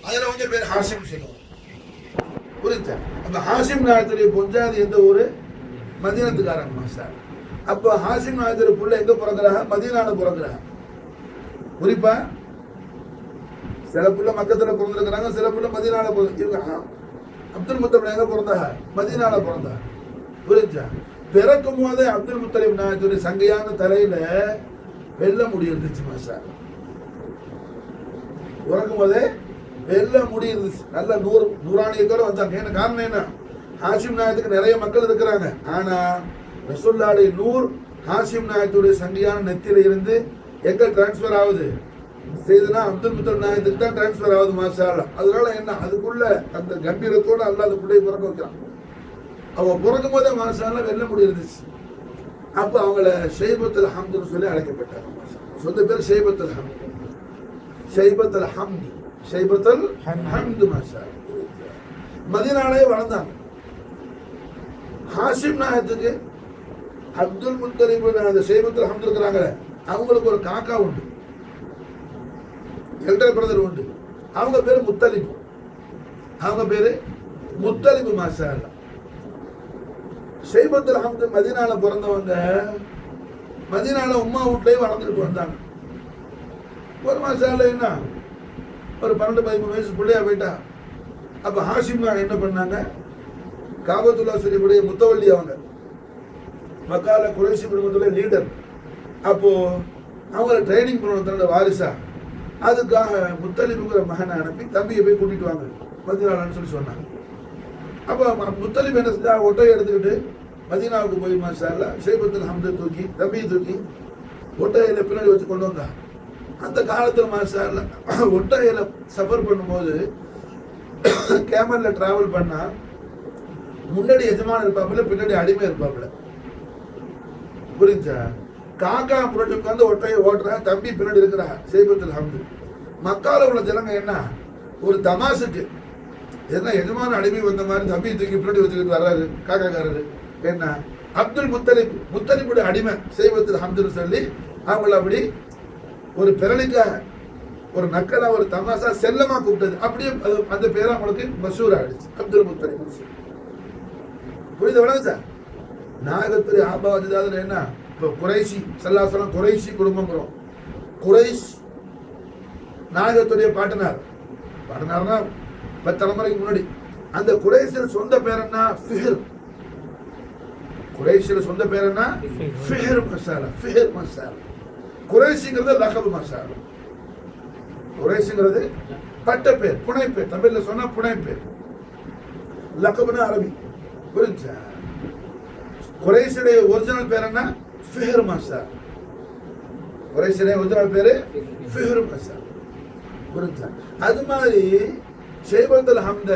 அதுல வந்து பேர் ஹாஷிம் சொல்லுவாங்க. புரிஞ்சா? அப்ப ஹாஷிம் நாயகத்துடைய பொஞ்சாதி எந்த ஊரு? மதீனத்துக்காரங்க மாஷார். அப்ப ஹாஷிம் நாயகத்துடைய புள்ள எங்க பிறகுறாங்க? மதீனால பிறகுறாங்க. குறிப்பா சில புள்ள மக்கத்துல பிறந்திருக்கிறாங்க, சில புள்ள மதீனால பிறந்திருக்காங்க. அப்துல் முத்தலிப் எங்க பிறந்தாங்க? மதீனால பிறந்தாங்க. புரிஞ்சா? பிறக்கும் போதே அப்துல் முத்தலிப் நாயகத்துடைய சங்கையான தலையில வெள்ள முடி இருந்துச்சு மாஷா. பிறக்கும் போதே வெள்ள முடி இருந்துச்சு. நல்ல நூறாணியத்தோட வந்தாங்க. என்ன காரணம்? என்ன? ஹாஷிம் நாயகத்துக்கு நிறைய மக்கள் இருக்கிறாங்க. ஆனா ரசூலுல்லாஹ்வுடைய நூர் ஹாஷிம் நாயகத்துடைய சங்கையான நெத்தியில இருந்து எங்க டிரான்ஸ்பர் ஆகுது? செய்தனா அப்துல் முத்தலிப் நாயகத்துக்கு தான் டிரான்ஸ்பர் ஆகுது மாஷா அல்லாஹ். அதனால என்ன, அதுக்குள்ள அந்த கம்பீரத்தோட அல்லாஹ் அந்த பிள்ளையை பிறக்க வைக்கிறான். அவங்க பிறக்கும் போதே மாஷா அல்லாஹ் வெள்ள முடி இருந்துச்சு. அப்ப அவங்கள ஷைபத்துல் ஹம்துன்னு சொல்லி அழைக்கப்பட்டாங்க. சொந்த பேர் ஷைபத்துல் ஹம்து. ஷைபத்துல் ஹம்து, ஷைபத்துல் ஹம்து மாஷா. மதீனாலே வளர்ந்தாங்க. ஹாஷிம் நாயகத்துக்கு அப்துல் முத்தலிப் அந்த ஷைபத்துல் ஹம்து இருக்கிறாங்களே, அவங்களுக்கு ஒரு காக்கா உண்டு, எல்டர் பிரதர் உண்டு. அவங்க பேரு முத்தலிப். அவங்க பேரு முத்தலிப் மாஷா அல்லாஹ். ஷைபத்துல் ஹம்து மதீனால பிறந்தவங்க மதீனால உம்மா வீட்லயே வளர்ந்துட்டு வந்தாங்க. ஒரு மாஷா அல்லாஹ் என்ன ஒரு 12-13 வயசு பிள்ளையா போயிட்டா. அப்ப ஹாஷிம் என்ன பண்ணாங்க? காபத்துல்லா ஷரீஃபுடைய முத்தவல்லி அவங்க, மக்கால குறைஷி குடும்பத்துல லீடர். அப்போ அவங்கள ட்ரைனிங் பண்ணணும் தன்னோட வாரிசா. அதுக்காக முத்தலிபுங்கிற மகனை அனுப்பி தம்பியை போய் கூட்டிட்டு வாங்க மதீனான்னு சொல்லி சொன்னாங்க. அப்போ முத்தலிப் என்ன செஞ்சா, ஒட்டையை எடுத்துக்கிட்டு மதீனாவுக்கு போய் மாஷா அல்லாஹ் ஷைபத்துல் ஹம்து தூக்கி, தம்பியை தூக்கி ஒட்டையில பின்னாடி வச்சு கொண்டு வந்தா. அந்த காலத்துல மாஷா அல்லாஹ் ஒட்டையில சஃபர் பண்ணும்போது கேமல்ல டிராவல் பண்ணா முன்னாடி எஜமான இருப்பாப்புல, பின்னாடி அடிமை இருப்பாப்புல. புரிஞ்சா? காக்கா முன்னாடி உட்காந்து ஒட்டையை ஓட்டுறா, தம்பி பின்னாடி இருக்கிறா ஷைபத்துல் ஹம்து. மக்கால உள்ள ஜனங்க என்ன ஒரு தமாசுக்கு என்ன எஜமான அடிமை வந்த மாதிரி தம்பி தூக்கி பின்னாடி வச்சுக்கிட்டு வர்றாரு காக்காக்காரரு. என்ன அப்துல் முத்தலிப், முத்தலிப்புடைய அடிமை ஷைபத்துல் ஹம்துன்னு சொல்லி அவங்கள அப்படி ஒரு பிறலிக்காக ஒரு நக்கலா ஒரு தமாசா செல்லமா கூப்பிட்டது. அப்படியே அந்த பேரை அவங்களுக்கு மஷூர் ஆயிடுச்சு, அப்துல் முத்தலிப். புரியுது? வணக்கம். நாயகத்துடைய ஆபாவதிதாதுல என்ன, இப்போ குறைஷி ஸல்லல்லாஹு குறைஷி குடும்பங்கிறோம். குறைஷ் நாயகத்துடைய பாட்டனார். பாட்டனார்னா 10 தலைமுறைக்கு முன்னாடி. அந்த குறைஷில் சொந்த பேர் என்ன? ஃபிஹர். குறைஷில் சொந்த பேர் என்ன? ஃபிஹர் மசாலா. ஃபிஹர் மசாலா. குறைஷிங்கிறது லகபு மசாலா. குறைஷிங்கிறது பட்ட பேர், புனை பேர். தமிழ்ல சொன்னா புனை பேர். லகபுனா அரபி. புரிஞ்சா? குறைஷுடைய ஒரிஜினல் பேர் என்ன? ஃபிஹர் மசாலா. குறைஷுடைய ஒரிஜினல் பேரு ஃபிஹர் மசாலா. புரிஞ்சா? அது மாதிரி ஷைபத்துல் ஹம்த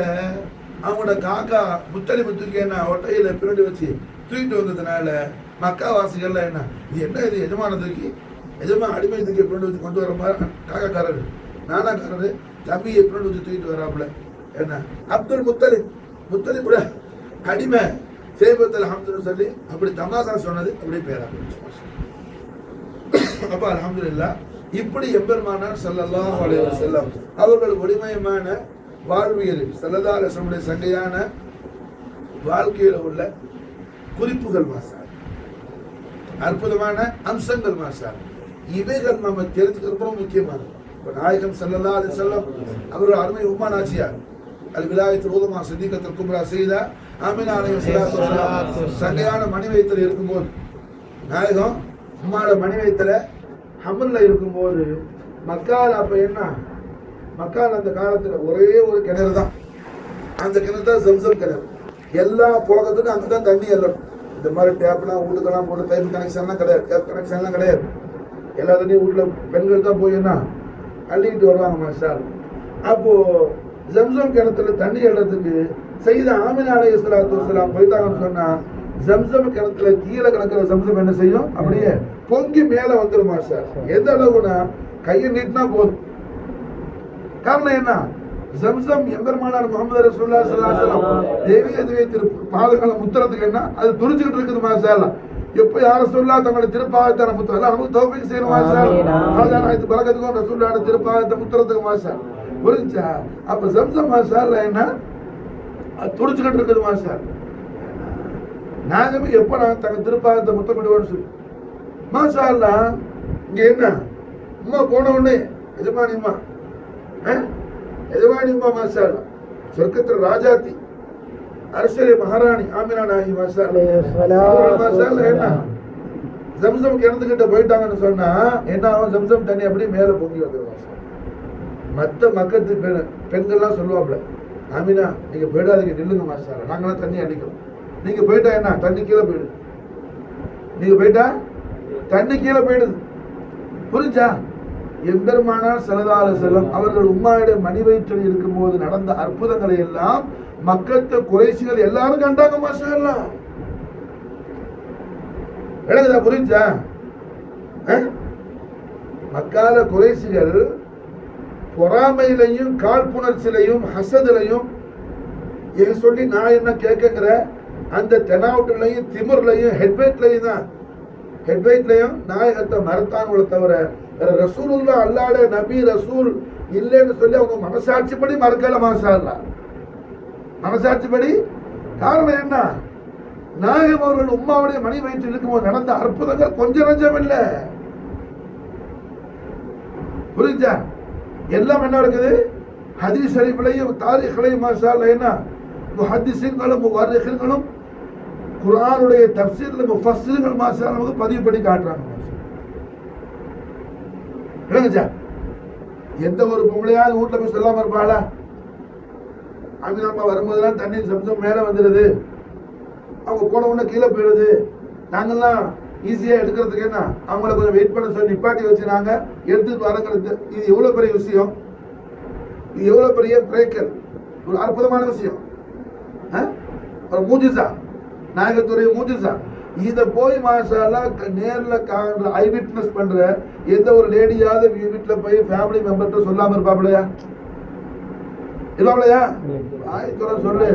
அவங்களோட காக்கா முத்தலிப் தூக்கி என்ன ஒட்டையில பின்னாடி வச்சு தூக்கிட்டு வந்ததுனால மக்கா வாசிகள்லாம் என்ன, இது என்ன, இது எஜமான தூக்கி எஜமான அடிமை தூக்கி பின்னாடி வச்சு கொண்டு வர மாதிரி காக்காக்காரரு நானாக்காரரு தம்பியை பின்னாடி வச்சு தூக்கிட்டு வராப்புல. என்ன அப்துல் முத்தலிப், முத்தலிப்புட அடிமை ஷைபத்துல் ஹம்துன்னு சொல்லி அப்படி தமாசா சொன்னது அப்படியே பேரா. அப்ப அல்ஹம்துலில்லாஹ் இப்படி எம்பெருமானார் ஸல்லல்லாஹு அலைஹி வஸல்லம் அவர்கள் ஒளிமயமான வாழ்வியல் ஸல்லல்லாஹு அலைஹி வஸல்லம் சங்கையான வாழ்க்கையில உள்ள குறிப்புகள் மாசார், அற்புதமான அம்சங்கள் மாசார், இவைகள் நம்ம தெரிஞ்சுக்கிறது ரொம்ப முக்கியமானது. இப்ப நாயகம் ஸல்லல்லாஹு அலைஹி வஸல்லம் அவர்கள் அருமை உம்மா நாச்சியார் அல் விலாயத்துல் உலமா சித்திகத்துல் குப்ரா செய்தா ஆமினா அலைஹிஸ்ஸலாத்து வஸலாம் சங்கையான மணி வயித்துல இருக்கும்போது, நாயகம் உம்மாவோட மணி வயித்துல ஹமல்ல இருக்கும்போது மக்கால் அப்ப என்ன, மக்கால் அந்த காலத்துல ஒரே ஒரு கிணறு தான். அந்த கிணறு தான் ஜம்சம் கிணறு. எல்லா புழக்கத்துக்கும் அங்கதான் தண்ணி எல்லாம். இந்த மாதிரி டேப்லாம் வீட்டுக்கெல்லாம் போட்டு பைப் கனெக்ஷன்லாம் கிடையாது, டேப் கனெக்ஷன்லாம் கிடையாது. எல்லா தண்ணியும் வீட்டுல பெண்கள் தான் போய் என்ன அள்ளிக்கிட்டு வருவாங்க மாஸ்டர். அப்போ ஜம்சம் கிணத்துல தண்ணி எடுறதுக்கு சையதா ஆமினா அலைஹிஸ்ஸலாத்து வஸ்ஸலாம் போயிட்டாங்கன்னு சொன்னா ஜம்சம் கிணத்துல கீழே கிடக்கிற ஜம்சம் என்ன செய்யும், அப்படியே பொங்கி மேல வந்துருமா சார். எந்த அளவுனா கையை நீட்டினா போதும். காரணம் என்ன, ஜம்சம் எம்பெருமானார் முகமது ரசூலுல்லாஹி ஸல்லல்லாஹு அலைஹி வஸல்லம் தேவிய திரு பாதங்களை முத்துறதுக்கு என்ன அது துடிச்சுக்கிட்டு இருக்குது மாஷா. எப்ப யார சொல்லா தங்களுடைய திருப்பாகத்தான முத்து எல்லாம் நமக்கு தௌஃபீக் செய்யணும் மாஷா. ஆனா இது பரக்கத்துக்கும் ரசூலுல்லாஹி திருப்பாகத்தை முத்துறதுக்கு மாஷா. புரிஞ்சா? அப்ப ஜம்சம் மாஷா என்ன அது துடிச்சுக்கிட்டு இருக்குது மாஷா. நாகமே எப்ப நான் தங்க திருப்பாகத்தை முத்தமிடுவோம்னு சொல்லி மாஷா அல்லா. இங்க என்ன அம்மா போன உடனே எஜமானியம்மா எஜமானியம்மா மாஷா அல்லா, சொர்க்கத்தில் ராஜாத்தி அரசரே மகாராணி ஆமினா நாயகி மாஷா அல்லா. என்ன ஜம்சம் கிணத்துக்கிட்ட போயிட்டாங்கன்னு சொன்னா என்ன ஆகும், ஜம்சம் தண்ணி அப்படியே மேல பொங்கி வந்துடும். மற்ற மக்கத்து பெண்கள்லாம் சொல்லுவாப்ல, ஆமினா நீங்க போயிடாதீங்க, நில்லுங்க மாஷா அல்லா, நாங்களாம் தண்ணி அடிக்கிறோம். நீங்க போயிட்டா என்ன தண்ணி கீழே போயிடுது, நீங்க போயிட்டா தண்ணி கீழே போயிடுது. புரிஞ்சா? எம்பெருமானார் ஸல்லல்லாஹு அலைஹி வஸல்லம் அவர்கள் உம்மாவுடைய மணி வயிற்றில் இருக்கும் போது நடந்த அற்புதங்களை எல்லாம் மக்கத்து குறைஷிகள் எல்லாரும் கண்டாங்க மாஷா அல்லாஹ். விளங்குதா? புரிஞ்சா? மக்கால குறைஷிகள் பொறாமையிலையும் காழ்ப்புணர்ச்சியிலையும் ஹசதிலையும் சொல்லி நான் என்ன கேட்கிற அந்த தெனாவுட்லையும் திமிர்லையும் ஹெட்வைட்லையும் தான் ஹெட்வைட்லையும் நாயகத்தை மறத்தானுங்களை தவிர ரசூலுல்லா அல்லாட நபி ரசூல் இல்லைன்னு சொல்லி அவங்க மனசாட்சிப்படி மறக்கல மாஷா அல்லாஹ். மனசாட்சிப்படி. காரணம் என்ன, நாயகம் அவர்கள் உம்மாவுடைய மணி வயிற்றில் இருக்கும்போது நடந்த அற்புதங்கள் கொஞ்சம் நஞ்சம் இல்லை. புரிஞ்சா? எல்லாம் என்ன இருக்குது, ஹதீஸ் ஷரீஃப்லையும் தாரீഖ்லையும் மாஷா அல்லாஹ் என்ன முஹத்திஸீன்களும் முவர்ரிഖீன்களும் குர்ஆனுடைய தஃப்சீர்ல முஃபஸ்ஸிர்கள் மாஷா அல்லாஹ் நமக்கு பதிவு பண்ணி காட்டுறாங்க. விளங்குச்சா? எந்த ஒரு பொம்பளையாவது வீட்டுல போய் சொல்லாம இருப்பாளா, அம்மா வரும்போதெல்லாம் தண்ணி சம்சம் மேல வந்துடுது, அவங்க போன உடனே கீழே போயிடுது, நாங்கெல்லாம் ஈஸியா எடுக்கிறதுக்கு என்ன அவங்கள கொஞ்சம் வெயிட் பண்ண சொல்லி நிப்பாட்டி வச்சு நாங்க எடுத்துட்டு வரங்கிறது. இது எவ்வளவு பெரிய விஷயம், இது எவ்வளவு பெரிய பிரேக்கல், ஒரு அற்புதமான விஷயம், ஒரு மூஜிசா, நாயகத்துடைய மூஜிசா. இத போய் மாஷா அல்லாஹ் நேர்ல ஐ விட்னஸ் பண்ற எந்த ஒரு லேடியாவது வீட்டுல போய் ஃபேமிலி மெம்பர்கிட்ட சொல்லாம இருப்பாப்லையா? இல்லையா? வாய்க்குற சொல்லு,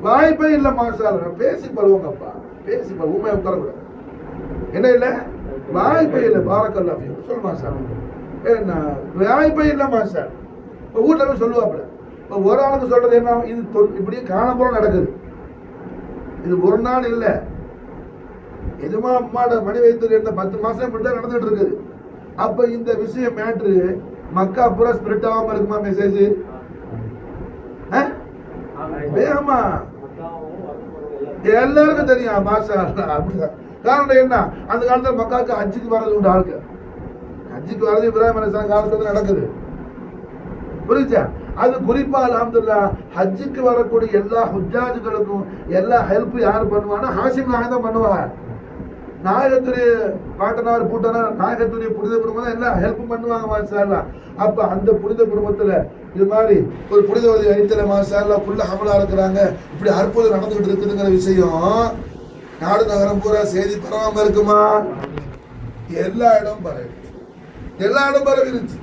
வாய்ப்பே இல்ல மாஷா அல்லாஹ். பேசி பருவங்கப்பா, பேசி பருவ ஊமையா உட்காரக்கூடாது. என்ன இல்ல, வாய்ப்பே இல்ல. பாரக்கல்லாஹ் ஃபீக் சொல் மாஷா அல்லாஹ். என்ன வாய்ப்பே இல்ல மாஷா. இப்போ வீட்டுல போய் சொல்லுவாப்ல. இப்போ ஒரு ஆளுக்கு சொல்றது என்ன, இது இப்படியே காணப்போல நடக்குது. இது ஒரு நாள் இல்ல, எதுமா அம்மாட மணி வைத்து இருந்த 10 மாசம் இப்படிதான் நடந்துட்டு இருக்குது. அப்ப இந்த விஷயம் மேட்ரு மக்கா பூரா ஸ்பிரிட் ஆகாம இருக்குமா மெசேஜ்? வேகமா எல்லாருக்கும் தெரியும் மாஷா அல்லாஹ். அப்படிதான். காரணம் என்ன, அந்த காலத்துல மக்காவுக்கு ஹஜ்ஜுக்கு வர்றது உண்டு ஆளுக்கு. ஹஜ்ஜுக்கு வர்றது இப்ராஹிம் அலைஹிஸ்ஸலாம் காலத்துல நடக்குது. புரியுதா? அது குறிப்பா அல்ஹம்துலில்லாஹ் ஹஜ்ஜுக்கு வரக்கூடிய எல்லா ஹுஜ்ஜாஜுகளுக்கும் எல்லா ஹெல்ப் யாரு பண்ணுவான்னா ஹாஷிம் நாயகம் தான் பண்ணுவாங்க. நாயகத்துடைய பாட்டனார் பூட்டனார் நாயகத்துடைய புனித குடும்பம் தான் எல்லாம் ஹெல்ப் பண்ணுவாங்க மாஷா அல்லாஹ். அப்ப அந்த புனித குடும்பத்துல இது மாதிரி ஒரு புனிதவதி வயிற்றுல மாஷா அல்லாஹ் புள்ள ஹமலா இருக்கிறாங்க, இப்படி அற்புதம் நடந்துகிட்டு இருக்குதுங்கிற விஷயம் நாடு நகரம் பூரா செய்தி பரவாம இருக்குமா? எல்லா இடம் பரவி, எல்லா இடம் பரவி இருந்துச்சு.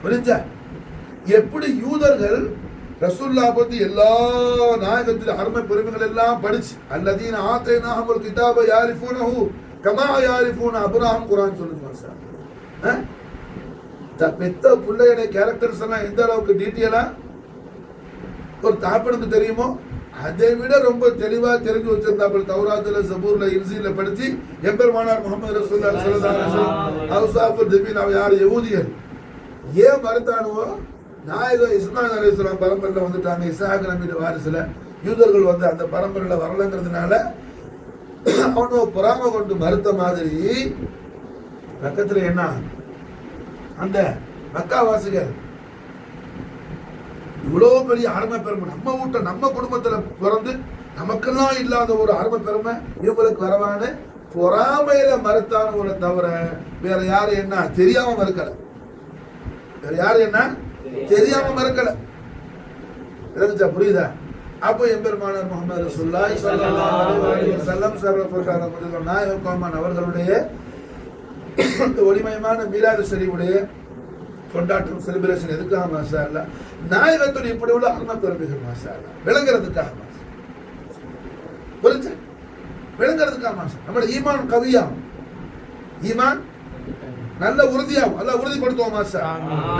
புரிஞ்சா? எப்படி யூதர்கள் ரசூலுல்லாஹ் பத்தி எல்லா நாயகத்தின் அருமை பெருமைகள் எல்லாம் படிச்சு அல்லதீன ஆதைனாஹுல் கிதாப யாரிஃபூனஹு கமா யாரிஃபூன அப்ராஹிம் குர்ஆன் சொல்லுங்க சார். பெத்த பிள்ளையோட கேரக்டர்ஸ் எல்லாம் எந்த அளவுக்கு டீட்டெயிலா ஒரு தாப்பனுக்கு தெரியுமோ அதை விட ரொம்ப தெளிவா தெரிஞ்சு வச்சிருந்தாப்புல தௌராத்துல ஜபூர்ல இன்ஜீல்ல படிச்சு எம்பெருமானார் முஹம்மது ரசூலுல்லாஹி ஸல்லல்லாஹு அலைஹி வஸல்லம் அவுசாஃபுல் ஜபீன் அவ யார் யஹூதியர் ஏன் மறுத்தானுவோ, நாயகம் இஸ்மாயில் அலைஹிஸ்ஸலாம் பரம்பரையில வந்துட்டாங்க, இஸ்ஹாக் நபியோட வாரிசுல யூதர்கள் வந்து அந்த பரம்பரையில வரலங்கிறதுனால அவனோ பொறாம கொண்டு மறுத்த மாதிரி பக்கத்துல என்ன அந்த மக்காவாசிகள் இவ்வளவு பெரிய அருமை பெருமை நம்ம வீட்டை நம்ம குடும்பத்துல பிறந்து நமக்கெல்லாம் இல்லாத ஒரு அருமை பெருமை இவங்களுக்கு வரவான்னு பொறாமையில மறுத்தானவரை தவிர வேற யாரு என்ன தெரியாம மறுக்கல, வேற யாரு என்ன தெரியாம மறுக்கல. விளங்குச்சா? புரியுதா? அப்போ எம்பெருமானார் முஹம்மது ரசூலுல்லாஹி ஸல்லல்லாஹு அலைஹி வஸல்லம் சர்வஃபகார நாயகம் அவர்களுடைய ஒளிமயமான மீலாது ஷரீஃபுடைய கொண்டாட்டம் செலிப்ரேஷன் எதுக்காக மாஷா அல்லாஹ்? நாயகத்துடைய இப்படி உள்ள அருமை பெருமைகள் மாஷா அல்லாஹ் விளங்குறதுக்காக மாஷா. புரிஞ்சா? விளங்குறதுக்காக மாஷா. நம்மளோட ஈமான் கவியாகும், ஈமான் நல்ல உறுதியாகும், அல்லாஹ் உறுதிப்படுத்துவோம் மாஷா.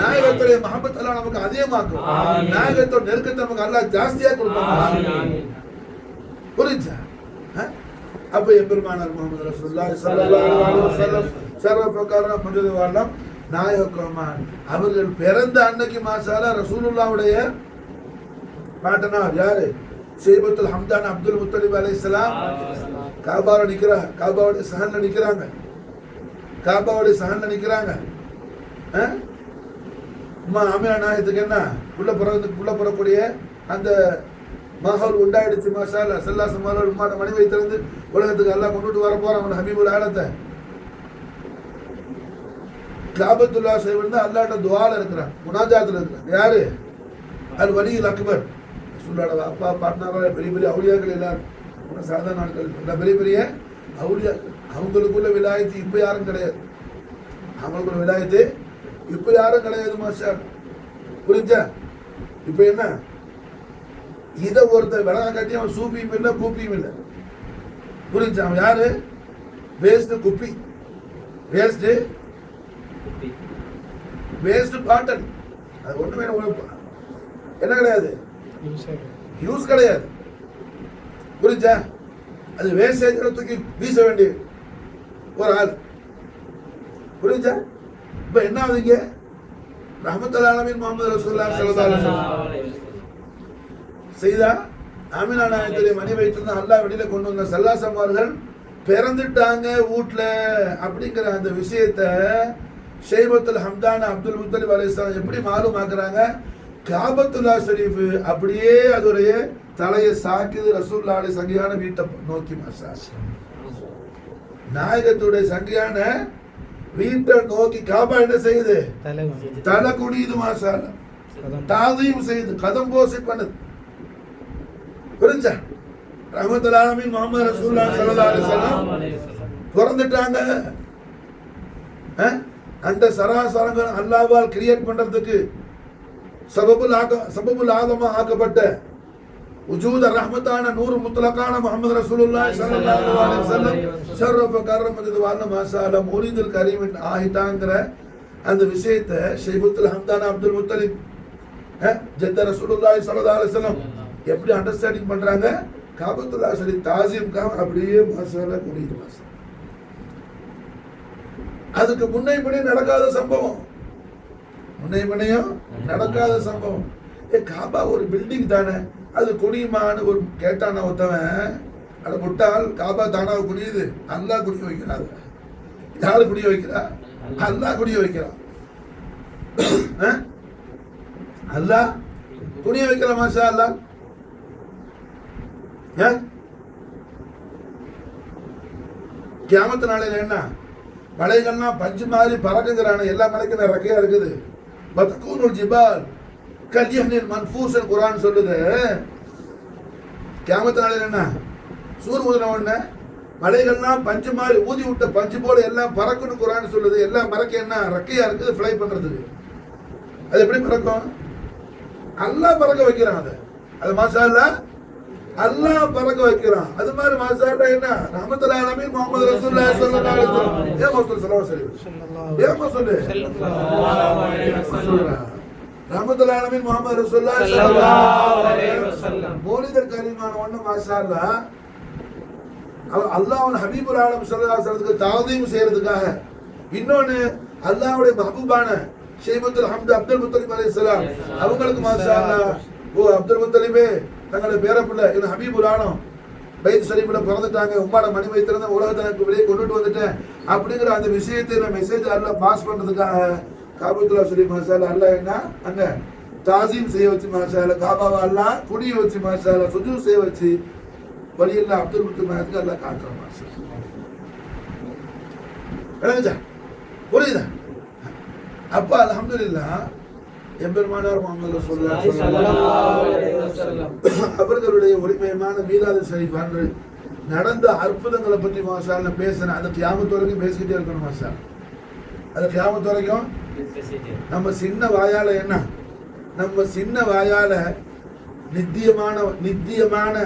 நாயகத்துடைய மஹப்பத் அல்லாஹ் நமக்கு அதிகமாக்கும், நாயகத்தோட நெருக்கத்தை நமக்கு அல்லாஹ் ஜாஸ்தியா கொடுப்பாங்க. புரிஞ்சா? அப்ப எம்பெருமானார் முஹம்மது ரசூலுல்லாஹி ஸல்லல்லாஹு அலைஹி வஸல்லம் சர்வபிரகார மனிதவாளம் நாயகமான் அவர்கள் பிறந்த அன்னைக்கு மாஷாஅல்லாஹ் ரசூலுல்லாஹ்வுடைய பாட்டனார் யாரு? ஷைபத்துல் ஹம்தான் அப்துல் முத்தலிப் அலைஹிஸ்ஸலாம் காபால நிக்கிறாங்க, காபாவுடைய சஹன்ல நிக்கிறாங்க, காபாவுடைய சஹன்ல நிக்கிறாங்க. அம்மா ஆமினா நாயகத்துக்கு என்ன உள்ள புறக்கூடிய அந்த மஹல் உண்டாயிடுச்சு மாஷாஅல்லாஹ். ஸல்லல்லாஹு அலைஹி வஸல்லம் மணி வைத்திருந்து உலகத்துக்கு அல்லாஹ் கொண்டுட்டு வர போறாங்க ஹபீபுல் ஆலத்தை. காபத்துல்லாஹ் ஷரீஃப் தான் அல்லாஹ்ட்ட துஆல இருக்கிறான், முனாஜாத்துல இருக்கிறான். யாரு? அல் வலியுல் அக்பர். ரசூலுல்லாஹ் அப்பா பாட்னாரா பெரிய பெரிய அவுலியாக்கள் எல்லாரும் சாதாரண ஆட்கள் இல்ல, பெரிய பெரிய அவுலியாக்கள். அவங்களுக்குள்ள விலாயத்து இப்ப யாரும் கிடையாது, அவங்களுக்குள்ள விலாயத்து இப்ப யாரும் கிடையாது மாஷாஅல்லாஹ். புரிஞ்சா? இப்ப என்ன இதை ஒருத்தர் விலக கட்டி அவன் சூப்பியும் இல்லை கூப்பியும் இல்லை. புரிஞ்சா? அவன் யாரு? வேஸ்ட் குப்பி, வேஸ்ட் வேஸ்ட் பாட்டன். அது ஒண்ணுமே என்ன கிடையாது, யூஸ் கிடையாது. புரிஞ்சா? அது வேஸ்டேஜ் தூக்கி வீச வேண்டிய ஒரு ஆள். புரிஞ்சா? இப்ப என்ன ஆகுதுங்க? ரஹ்மத்துல் ஆலமீன் முஹம்மது ரசூலுல்லாஹி ஸல்லல்லாஹு அலைஹி வஸல்லம் செய்தா ஆமினா நாயகத்துடைய மணி வைத்திருந்தா அல்லாஹ் வெளியில கொண்டு வந்த ஸல்லல்லாஹு அவர்கள் பிறந்துட்டாங்க வீட்டுல அப்படிங்கிற அந்த விஷயத்தை ஷைபத்துல் ஹம்தான் அப்துல் முத்தலிப் அலைஹிஸ்ஸலாம் எப்படி மாலும் ஆக்குறாங்க? காபத்துல்லாஹ் ஷரீஃப் அப்படியே அதோடைய தலையை சாக்குது ரசூலுல்லாஹி சங்கியான வீட்டை நோக்கி மாஷா. நாயகத்துடைய சங்கியான வீட்டை நோக்கி காபா என்ன செய்யுது? தலை குனியுது மாஷா. தாதீம் செய்யுது, கதம் போசி பண்ணுது. புரிஞ்சா? ரஹ்மத்துல் ஆலமீன் முஹம்மது ரசூலுல்லாஹி ஸல்லல்லாஹு அலைஹி வஸல்லம் பிறந்துட்டாங்க. அந்த சராசரங்கள் அல்லாஹ்வால் கிரியேட் பண்றதுக்கு சபபுல் ஆதமா ஆக்கப்பட்ட உஜூத ரஹ்மத்தான நூறு முத்லகான முஹம்மது ரசூலுல்லாஹி ஸல்லல்லாஹு அலைஹி வஸல்லம் ஷரஃப கர்ரமது வான மாஷாஅல்லாஹ் முரீதுல் கரீம் ஆயிட்டாங்கற அந்த விஷயத்தை ஷைபத்துல் ஹம்தான் அப்துல் முத்தலிப் ஜத்த ரசூலுல்லாஹி ஸல்லல்லாஹு அலைஹி வஸல்லம் எப்படி அண்டர்ஸ்டாண்டிங் பண்றாங்க? காபத்துல்லாஹ் ஷரீஃப் தாஸீம்காக அப்படியே மாஷாஅல்லாஹ் குனியுது மாஷா. அதுக்கு முன்னை பின்னே நடக்காத சம்பவம், முன்னை பின்னையும் நடக்காத சம்பவம். காபா ஒரு பில்டிங் தானே, அது குனியுமான்னு ஒரு கேட்டான ஒருத்தவன், அட முட்டாள், காபா தானா குனியுது? அல்லாஹ் குனிய வைக்கிறாரு. யாரு குனிய வைக்கிறா? அல்லாஹ் குனிய வைக்கிறான். அல்லாஹ் குனிய வைக்கிற மாஷா அல்லாஹ். கியாமத்து நாளையில என்ன மலைகள்லாம் பஞ்சு மாதிரி பறக்குங்கிறான, எல்லா மலைக்கும் ரெக்கையா இருக்குது. பத்கூனுல் ஜிபால் கல்யஹ்னில் மன்ஃபூஸல் குர்ஆன் சொல்லுது. கியாமத்து நாளையில என்ன சூர் ஊதுன உடனே மலைகள்லாம் பஞ்சு மாதிரி ஊதி விட்ட பஞ்சு போல எல்லாம் பறக்குன்னு குர்ஆன் சொல்லுது. எல்லா மரக்கும் என்ன ரெக்கையா இருக்குது ஃப்ளை பண்றதுக்கு. அது எப்படி பறக்கும்? அல்லாஹ் பறக்க வைக்கிறான். அது மாஷா அல்லாஹ் அல்லாஹ் பறக்க வைக்கிறான். அது மாதிரி மாஷா அல்லாஹ் என்ன ரஹ்மத்துல் ஆலமீன் முஹம்மது ரசூலுல்லாஹி ஸல்லல்லாஹு அலைஹி வஸல்லம் ஏ மஸ்தூர் ஸல்லல்லாஹு அலைஹி வஸல்லம் ஏ மஸ்தூர் ஸல்லல்லாஹு அலைஹி வஸல்லம் ரஹ்மத்துல் ஆலமீன் முஹம்மது ரசூலுல்லாஹி ஸல்லல்லாஹு அலைஹி வஸல்லம் மௌலிதுல் கரீமான ஒண்ணு மாஷா அல்லாஹ் அல்லாஹ்வுடைய ஹபீபுல் ஆலம் ஸல்லல்லாஹு அலைஹி வஸல்லம் தாதீம் செய்யறதுக்காக, இன்னொன்னு அல்லாஹ்வுடைய மஹ்பூபான ஷைபத்துல் ஹம்த் அப்துல் முத்தலிப் அலைஹிஸ்ஸலாம் அவங்களுக்கு மாஷா அல்லாஹ் ஓ அப்துல் முத்தலிபே தங்களுடைய பேரப்பிள்ளை என்ன ஹபீபுல் ஆலம் பைத் ஷரீஃப்ல பிறந்துட்டாங்க, உம்மாட மணி வைத்திருந்த உலகத்தினருக்கு வெளியே கொண்டுட்டு வந்துட்டேன் அப்படிங்கிற அந்த விஷயத்தை மெசேஜ் அல்லாஹ் பாஸ் பண்றதுக்காக காபத்துல்லாஹ் ஷரீஃப் மாஷா அல்லாஹ் அல்லாஹ் என்ன அங்க தாஸீம் செய்ய வச்சு மாஷா அல்லாஹ் காபாவை அல்லாஹ் குனிய வச்சு மாஷா அல்லாஹ் சுஜூத் செய்ய வச்சு வலியல்லாஹ் அப்துல் முத்தலிப் அல்லாஹ் காட்டுறான் மாஷா அல்லாஹ். புரியுதா? அப்ப அல்ஹம்துலில்லாஹ் எம்பெருமானார் முஹம்மது ஸல்லல்லாஹு அலைஹி வஸல்லம் அவர்களுடைய ஒளிமயமான மீலாது ஷரீஃப் அன்று நடந்த அற்புதங்களை பற்றி மாஷால்ல பேசின அந்த கியாமத் வரைக்கும் பேசிக்கிட்டே இருக்கணும் மாஷால். அது கியாமத் வரைக்கும் நம்ம சின்ன வாயால என்ன, நம்ம சின்ன வாயால நித்தியமான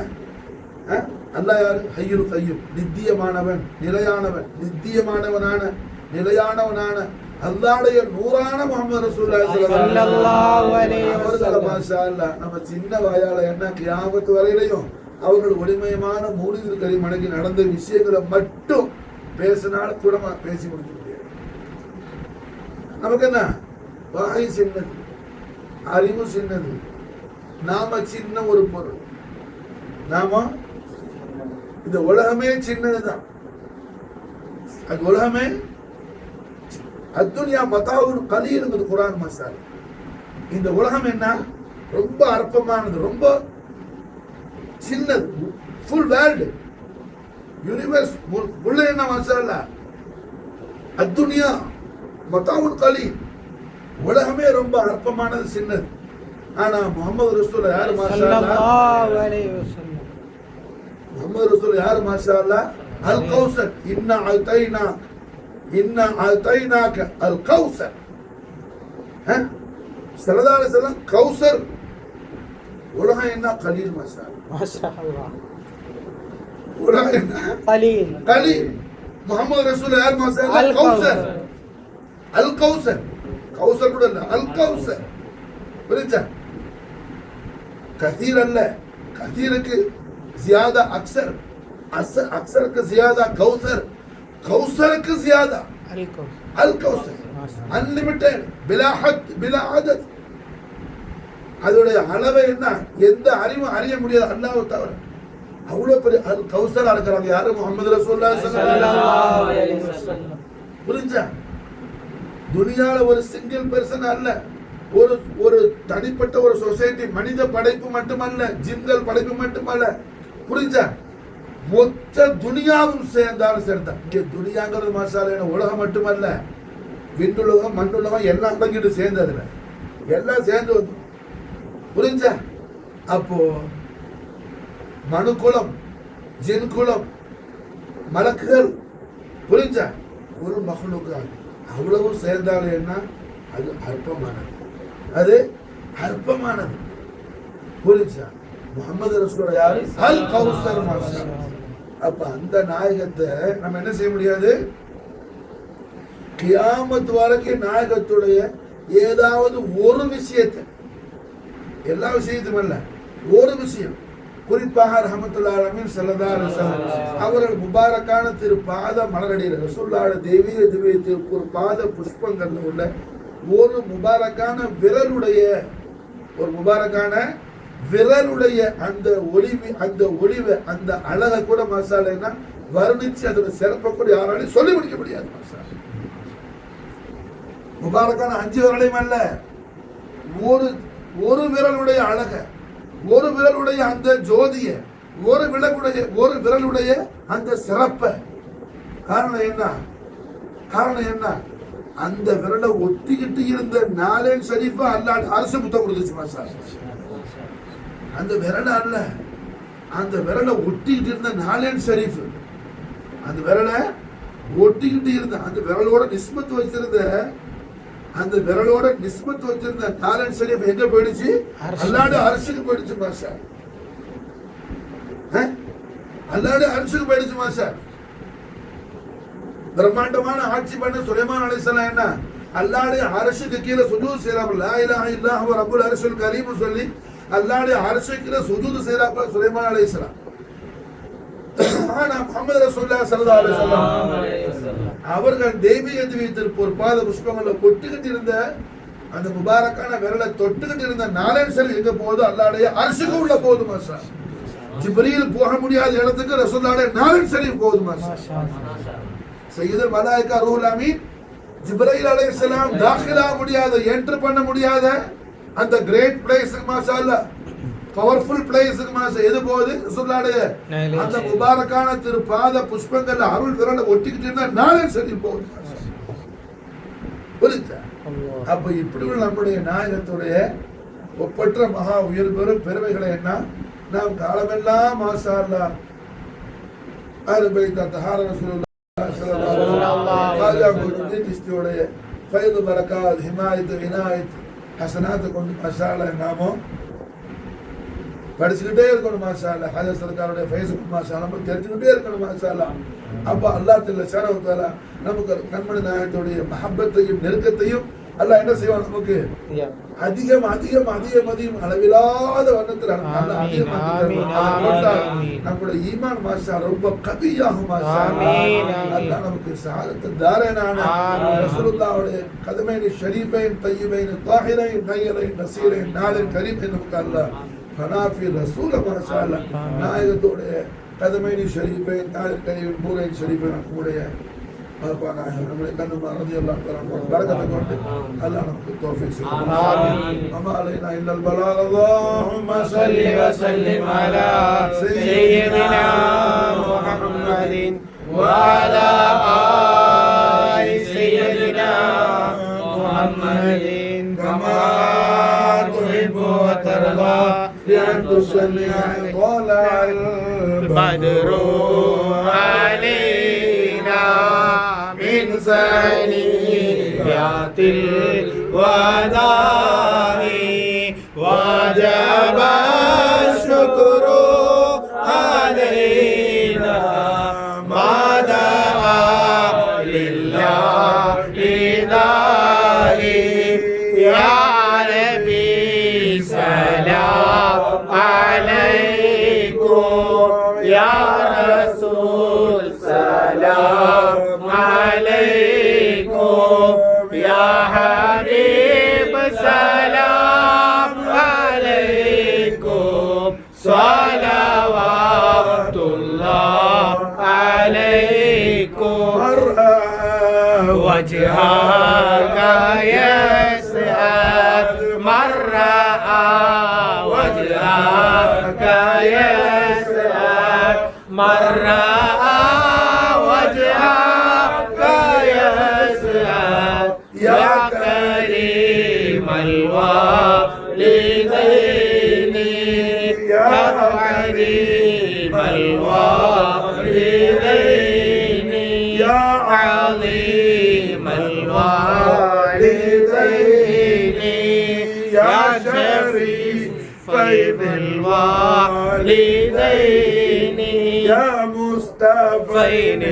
அல்லாஹ் யாரு? ஹய்யுல் கய்யூம், நித்தியமானவன், நிலையானவன், நிலையானவனான அல்லாஹ்வுடைய நூறான முஹம்மது ரசூலுல்லாஹி ஸல்லல்லாஹு அலைஹி வஸல்லம் மாஷாஅல்லாஹ் நம்ம சின்ன வாயால என்ன கியாமத் வரையிலையும் அவர்கள் ஒளிமயமான மூலிகை கரீம் அடங்கி நடந்த விஷயங்களை மட்டும் பேசினால் கூட பேசி முடிக்க முடியாது. நமக்கு என்ன வாய் சின்னது, அறிவு சின்னது, நாம சின்ன ஒரு பொருள், நாம இந்த உலகமே சின்னதுதான். அது உலகமே அத்துன்யா மதாவுல் கலீலுங்கிறது குர்ஆன் மசால். இந்த உலகம் என்ன ரொம்ப அற்பமானது, ரொம்ப சின்னது, ஃபுல் வேர்ல்டு யூனிவர்ஸ் உள்ள என்ன மசாலா அத்துன்யா மதாவுல் கலீல், உலகமே ரொம்ப அற்பமானது, சின்னது. ஆனா முஹம்மது ரசூலுல்லாஹ் யார் ஸல்லல்லாஹு அலைஹி வஸல்லம், முஹம்மது ரசூலுல்லாஹ் யார் மாஷாஅல்லாஹ் அல் கௌசர், இன்னா அதைனாக அல் கௌசர். ஸல்லல்லாஹு அலைஹி வஸல்லம் கௌசர், உலகம் என்ன கலீல் மாஷாஅல்லாஹ், உலகம் என்ன கலீல். முஹம்மது ரசூலுல்லாஹ் யார் மாஷாஅல்லாஹ் கௌசர், அல் கௌசர், கௌசர் கூட இல்ல அல் கௌசர். புரிஞ்சா? கதீர் அல்ல, கதீருக்கு ஜியாதா அக்ஸர், அக்ஸருக்கு ஜியாதா கௌசர், கௌசருக்கு ஜியாதா அல் கௌசர், அன்லிமிட்டெட், பிலா ஹத் பிலா அதத். அதோட அளவை என்ன எந்த அறிவும் அறிய முடியாது அல்லாஹ்வை தவிர. அவ்வளவு பெரிய அல் கௌசரா இருக்கிறாங்க யாரு? முஹம்மது ரசூலுல்லாஹி ஸல்லல்லாஹு அலைஹி வஸல்லம். புரிஞ்சா? துனியால ஒரு சிங்கிள் பெர்சன் அல்ல, ஒரு தனிப்பட்ட ஒரு சொசைட்டி, மனித படைப்பு மட்டுமல்ல, ஜின்கள் படைப்பு மட்டுமல்ல. புரிஞ்சா? மொத்த துனியாவும் சேர்ந்தாலும் சேர்ந்தா. இங்க துனியாங்கிறது மாசால உலகம் மட்டுமல்ல, விண்ணுலகம் மண்ணுலகம் எல்லாம் அடங்கிட்டு சேர்ந்ததுல எல்லாம் சேர்ந்து வந்து. புரிஞ்சா? அப்போ மனுக்குலம், ஜின் குலம், மலக்குகள், புரிஞ்சா, ஒரு மஹ்லூக் அவ்வளவு சேர்ந்தாலும் என்ன அது அற்பமானது, அது அற்பமானது. புரிஞ்சா? முஹம்மது ரசூலுல்லாஹ் யாரு? அல் கௌசர் மாஷாஅல்லாஹ். அப்ப அந்த நாயகத்தை நம்ம என்ன செய்ய முடியாது? கியாமத் வரைக்கும் நாயகத்துடைய ஏதாவது ஒரு விஷயத்தை, எல்லா விஷயத்தையும் அல்ல, ஒரு விஷயம், குறிப்பாக ரஹ்மத்துல்லாஹி அலைஹி ஸல்லல்லாஹு அலைஹி வஸல்லம் அவர்கள் முபாரக்கான திரு பாத மலரடியில் ரசூலுல்லாஹ் தெய்வீக திவ்ய திருப்பூர் பாத புஷ்பங்கள்ல உள்ள ஒரு முபாரக்கான விரலுடைய அந்த ஒளிவு அந்த அழகை கூட மசாலா வர்ணிச்சு அதோட சிறப்பை கூட யாராலையும் சொல்லி முடிக்க முடியாது. மசாலா முபாரக்கான 5 விரலையும் அல்ல, ஒரு விரலுடைய அழக, ஒரு விரலுடைய அந்த ஜோதிய, ஒரு விரலுடைய அந்த சிறப்பை. காரணம் என்ன? அந்த விரலை ஒட்டிக்கிட்டு இருந்த நாலேன் ஷரீஃபா அல்லாஹ் அரசு முத்தம் கொடுத்துச்சு மாஷாஅல்லாஹ். அந்த விரலை அல்ல, அந்த விரலை ஒட்டிக்கிட்டு இருந்த நாலேன் ஷரீஃப், அந்த விரலை ஒட்டிக்கிட்டு இருந்த அந்த விரலோட நிஸ்பத் வச்சிருந்த நாலேன் ஷரீஃப் எங்க போயிடுச்சு? அல்லாஹ்வுடைய அரசுக்கு போயிடுச்சு மாஷாஅல்லாஹ். அல்லாஹ்வுடைய அரசுக்கு போயிடுச்சு மாஷாஅல்லாஹ். பிரம்மாண்டமான ஆட்சி பண்ண சுலைமான் அலைஹிஸ்ஸலாம் என்ன அல்லாஹ்வுடைய அரசுக்கு கீழே சுஜூத் செய்றாங்க. லா இலாஹ இல்லல்லாஹு வ ரப்புல் அர்ஷில் கரீம் சொல்லி அல்லாஹ்வுடைய அரசுக்கு கீழே சுஜூத் செய்றாங்க சுலைமான் அலைஹிஸ்ஸலாம். ஆனா முஹம்மது ரசூலுல்லாஹி ஸல்லல்லாஹு அலைஹி வஸல்லம் அவர்கள் தெய்வீக திவ்ய திருப்பூர் பாத புஷ்பங்கள்ல கொட்டிக்கிட்டு இருந்த அந்த முபாரக்கான விரலை தொட்டுக்கிட்டு இருந்த நாலேன் ஷரீஃப் எங்க போகுது? அல்லாஹ்வுடைய அரசுக்கு உள்ள போகுது மாஷாஅல்லாஹ். ஜிப்ரீல் போக முடியாத இடத்துக்கு ரசூலுல்லாஹ்வுடைய நாலேன் ஷரீஃப் போகுது மாஷாஅல்லாஹ். சையதுல் மலாயிகா ரூஹுல் அமீன் ஜிப்ரீல் அலைஹிஸ்ஸலாம் தாখিলা முடியாத, என்டர் பண்ண முடியாத அந்த கிரேட் பிளேஸ்க்கு மாஷாஅல்லாஹ், பவர்ஃபுல் பிளேஸ்க்கு மாஷா எது போகுது? ரசூலுல்லாஹ்வுடைய அந்த முபாரக்கான திரு பாத புஷ்பங்கள்ல அருள் விரலை ஒட்டிக்கிட்டு இருந்தா நாலேன் ஷரீஃப் போகுது. புரியுதா? அப்ப இப்படி உள்ள நம்முடைய நாயகத்துடைய ஒப்பற்ற மகா உயர் பெரும் பெருமைகளை என்ன நாம் காலமெல்லாம் மாஷா அல்லாஹ் அஹ்லுல் பைத் தஹார ரசூலுல்லாஹி ஸல்லல்லாஹு அலைஹி வஸல்லம் திஸ்தியோடைய ஃபைது பரக்காத் ஹிமாயத் இனாயத் ஹசனாத் கொண்டு மாஷா அல்லாஹ் நாமோ படிச்சுக்கிட்டே இருக்கணும் மாஷா அல்லாஹ். ஹஜரத் சர்காருடைய ஃபைஸுக்கு மாஷா அல்லாஹ் நம்ம தெரிஞ்சுக்கிட்டே இருக்கணும் மாஷா அல்லாஹ். அப்ப அல்லாஹ் ஜல்லஷானஹு வ தஆலா நமக்கு கண்மணி நாயகத்துடைய மஹப்பத்தையும் நெருக்கத்தையும் அல்லாஹ் என்ன செய்வான் நமக்கு அதிகம் அதிகம் அதிகம் அதிகம் அளவில்லாத வண்ணத்தில் நம்முடைய ஈமான் மாஷா ரொம்ப கவியாகும் மாஷா அல்லாஹ் நமக்கு ஸஅதத் தாரேனான ரசூலுல்லாஹ்வுடைய கதமைன் ஷரீஃபைன் தய்யிபைன் தாஹிரைன் நய்யிரைன் நஸீரைன் நாலின் கரீமைன் நமக்கு அல்லாஹ் ஃபனாஃபி ரசூல மாஷா அல்லாஹ் நாயகத்துடைய கதமைன் ஷரீஃபைன் நாலின் கரீமைன் நூரைன் ஷரீஃபைன் நம்முடைய நம்முடைய கண்ணுமா ரலியல்லாஹு தஆலா பரக்கத்தை கொண்டு அல்லாஹ் நமக்கு தௌஃபீக் செய்வான். ஆமீன். வமா அலைனா இல்லல் பலாக். அல்லாஹும்ம ஸல்லி வ ஸல்லிம் அலா சய்யிதினா முஹம்மதின் வ அலா ஆலி சய்யிதினா முஹம்மதின் கமா துஹிப்பு வ தர்தா பிஅன் துஸல்லி அலைஹி வலல் பத்ரு அலைனா من ثنيات الوداع وجب الشكر علينا ما دعا لله داعي يا نبي سلام عليكم يا رسول سلام عليكم يا حبيب سلام عليكم صلوات الله عليكم وجهك يسعد من رأى وجهك يسعد من رأى وجهك يسعد يا كريم الوالدين يا كريم الوالدين يا عظيم الوالدين يا شريف الوالدين يا مصطفين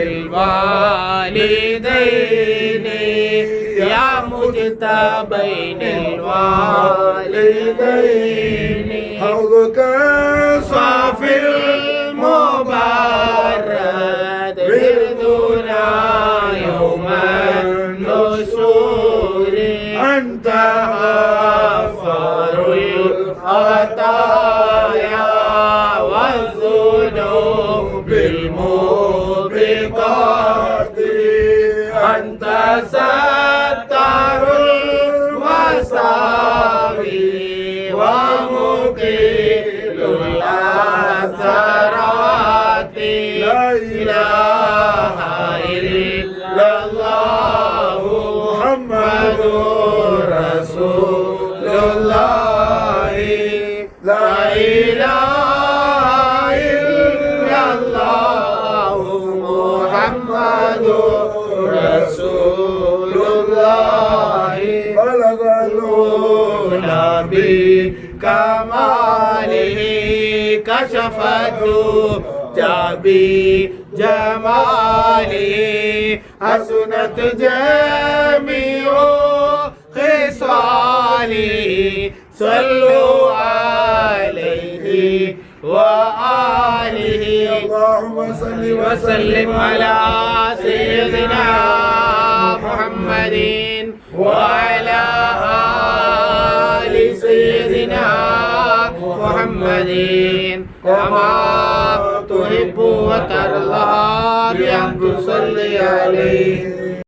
الوالدين يا مجتبين الوالدين حوضك صافي المبارد بردنا يوم النشور أنت غفار الخطايا والذنوب الموبقات أنت ستار المساوي ومقيل الأثرات لا إله إلا الله محمد رسول الله لا إله إلا الله محمد رسول الله بلغ العلا بكماله كشف الدجى بجماله حسنت جميع خصاله صلوا عليه وآله اللهم صل وسلم على سيدنا محمد وعلى آل سيدنا محمد كما تحب وترضى بأن تصلي عليه